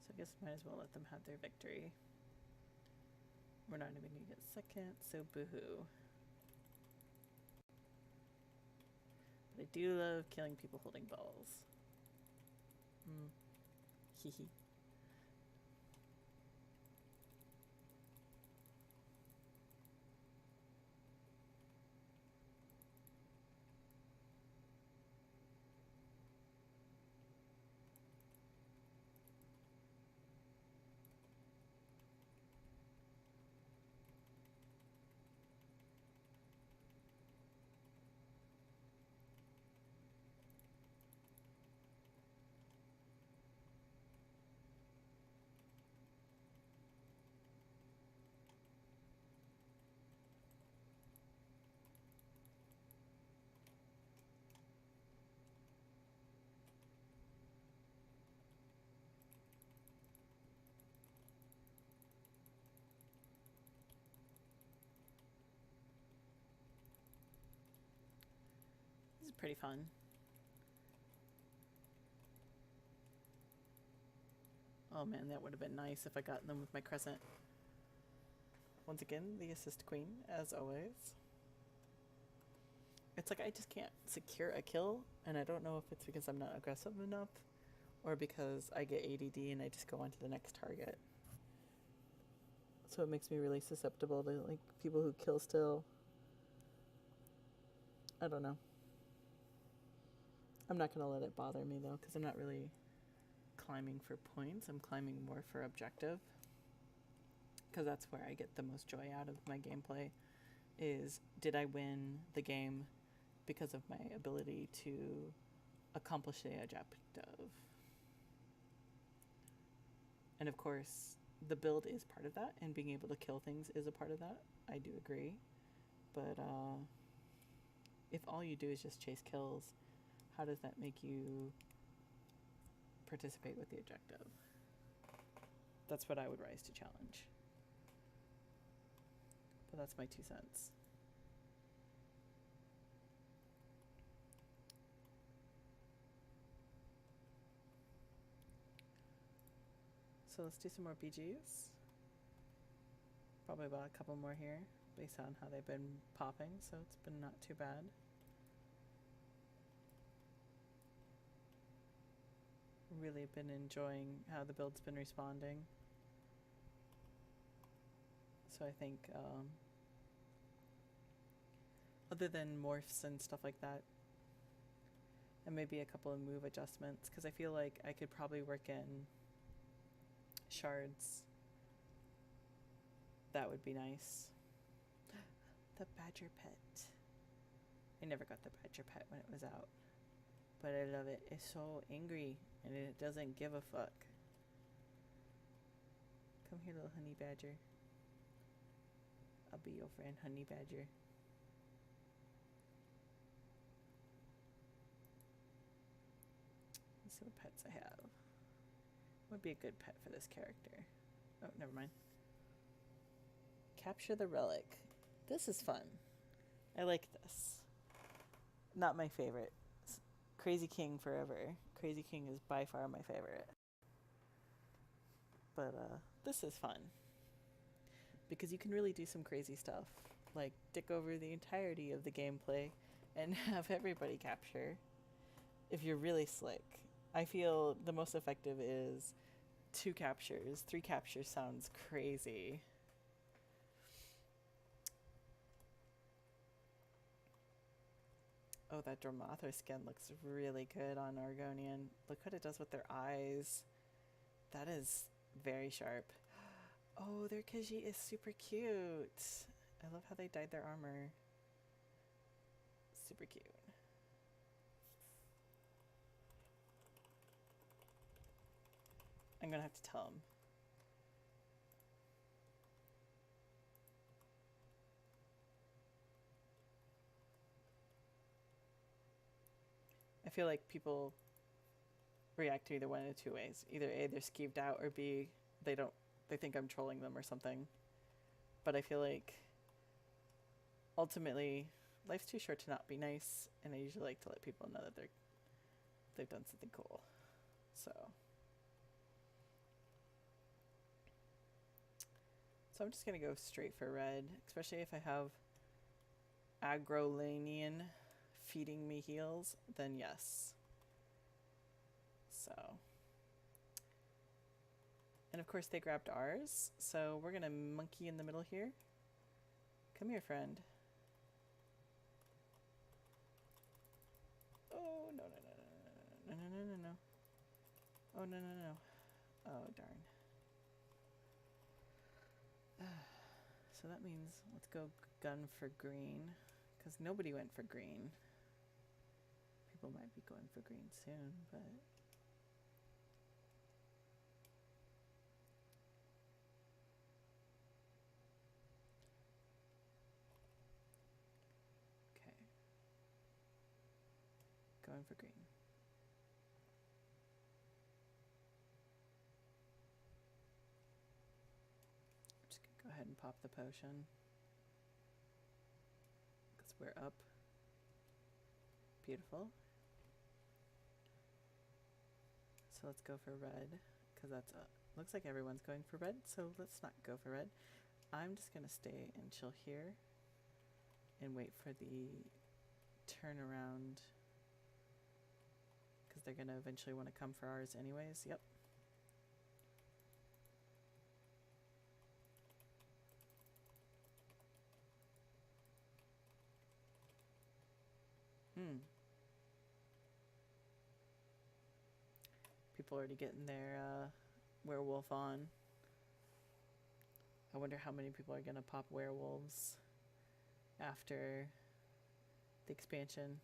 So I guess might as well let them have their victory. We're not even gonna get second, so boohoo. But I do love killing people holding balls. Hee hee. Pretty fun. Oh man, that would have been nice if I got them with my crescent. Once again, the assist queen, as always. It's like I just can't secure a kill, and I don't know if it's because I'm not aggressive enough or because I get ADD and I just go on to the next target. So it makes me really susceptible to like people who kill still. I don't know. I'm not gonna let it bother me though, because I'm not really climbing for points. I'm climbing more for objective, because that's where I get the most joy out of my gameplay. Is did I win the game because of my ability to accomplish the objective? And of course, the build is part of that, and being able to kill things is a part of that. I do agree. But if all you do is just chase kills, how does that make you participate with the objective? That's what I would rise to challenge. But that's my 2 cents. So let's do some more BGs. Probably about a couple more here, based on how they've been popping, so it's been not too bad. Really been enjoying how the build's been responding. So I think, other than morphs and stuff like that, and maybe a couple of move adjustments, because I feel like I could probably work in shards. That would be nice. The badger pet. I never got the badger pet when it was out, but I love it. It's so angry and it doesn't give a fuck. Come here, little honey badger. I'll be your friend, honey badger. Let's see what pets I have. Would be a good pet for this character. Oh, never mind. Capture the relic. This is fun. I like this. Not my favorite. Crazy King forever. Crazy King is by far my favorite. But this is fun. Because you can really do some crazy stuff. Like dick over the entirety of the gameplay and have everybody capture. If you're really slick. I feel the most effective is 2 captures. 3 captures sounds crazy. Oh, that Dromathra skin looks really good on Argonian. Look what it does with their eyes. That is very sharp. Oh, their Khajiit is super cute. I love how they dyed their armor. Super cute. I'm gonna have to tell him. I feel like people react to either one of 2 ways. Either A, they're skeeved out, or B, they think I'm trolling them or something. But I feel like ultimately life's too short to not be nice, and I usually like to let people know that they've done something cool. So I'm just gonna go straight for red, especially if I have Agrolanian feeding me heals, then yes. So, and of course they grabbed ours, so we're gonna monkey in the middle here. Come here, friend. Oh, no, no, no, no, no, no, no, no, no. Oh, no, no, no. Oh, darn. So that means let's go gun for green, because nobody went for green. People might be going for green soon, but... Okay. Going for green. I'm just gonna go ahead and pop the potion, because we're up. Beautiful. So let's go for red, because that's looks like everyone's going for red, so let's not go for red. I'm just going to stay and chill here and wait for the turnaround, because they're going to eventually want to come for ours anyways. Yep. People already getting their werewolf on. I wonder how many people are going to pop werewolves after the expansion.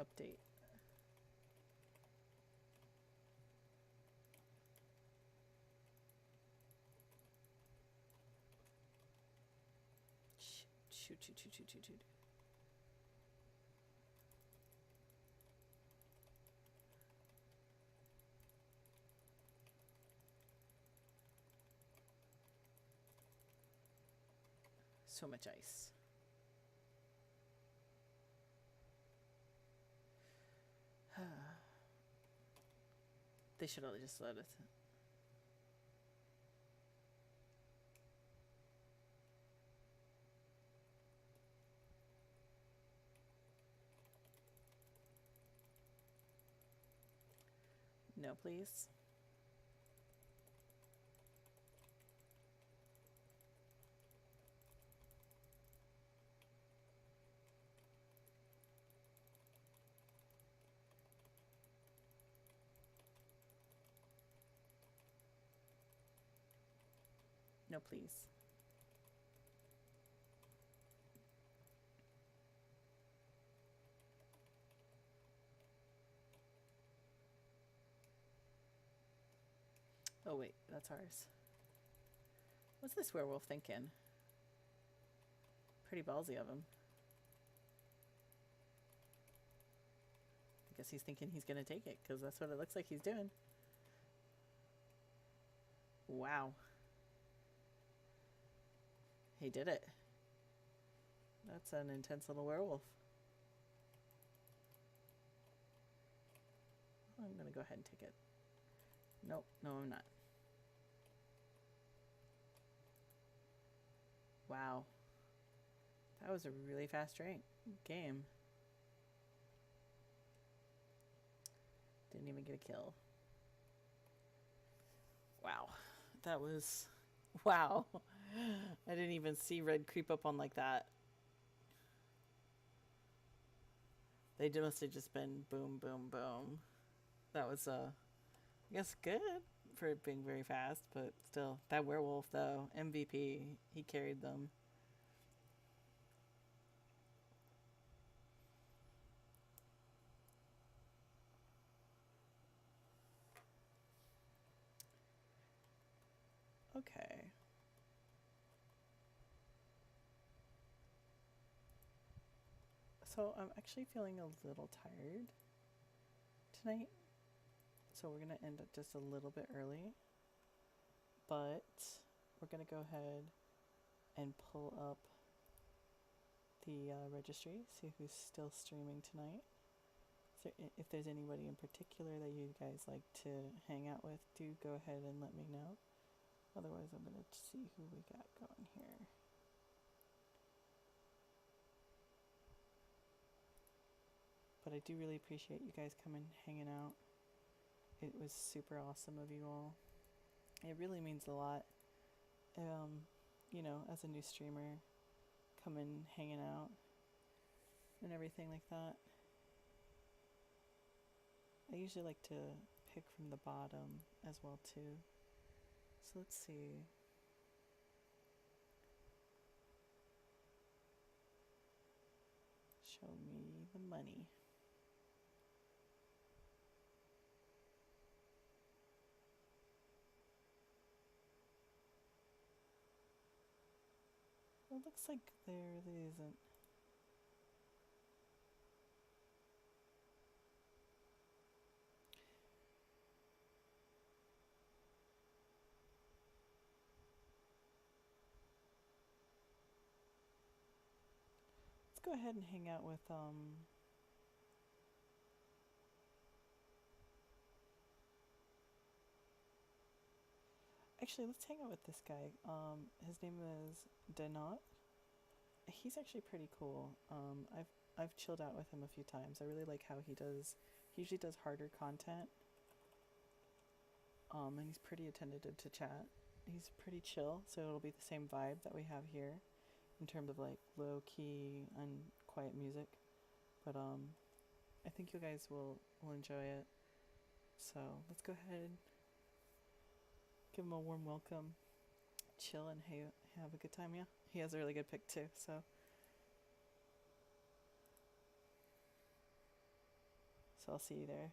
Update. Shoot. So much ice. They should have just let us. No, please. No, please. Oh, wait, that's ours. What's this werewolf thinking? Pretty ballsy of him. I guess he's thinking he's going to take it, because that's what it looks like he's doing. Wow. He did it. That's an intense little werewolf. I'm going to go ahead and take it. Nope, no, I'm not. Wow. That was a really fast game. Didn't even get a kill. Wow. That was... Wow. I didn't even see red creep up on like that. They must have just been boom, boom, boom. That was, I guess, good for it being very fast, but still. That werewolf, though, MVP. He carried them. Okay. So I'm actually feeling a little tired tonight. So we're going to end up just a little bit early. But we're going to go ahead and pull up the registry, see who's still streaming tonight. So if there's anybody in particular that you guys like to hang out with, do go ahead and let me know. Otherwise, I'm going to see who we got going here. But I do really appreciate you guys coming, hanging out. It was super awesome of you all. It really means a lot. You know, as a new streamer, coming, hanging out, and everything like that. I usually like to pick from the bottom as well too. So let's see. Show me the money. Well, it looks like there really isn't. go ahead and hang out with actually, let's hang out with this guy. His name is Denot. He's actually pretty cool. I've chilled out with him a few times. I really like how he does. He usually does harder content. And he's pretty attentive to chat. He's pretty chill, so it'll be the same vibe that we have here, in terms of like low key and quiet music. But I think you guys will enjoy it. So let's go ahead, give him a warm welcome, chill, and hey, have a good time. Yeah, he has a really good pick too. So I'll see you there.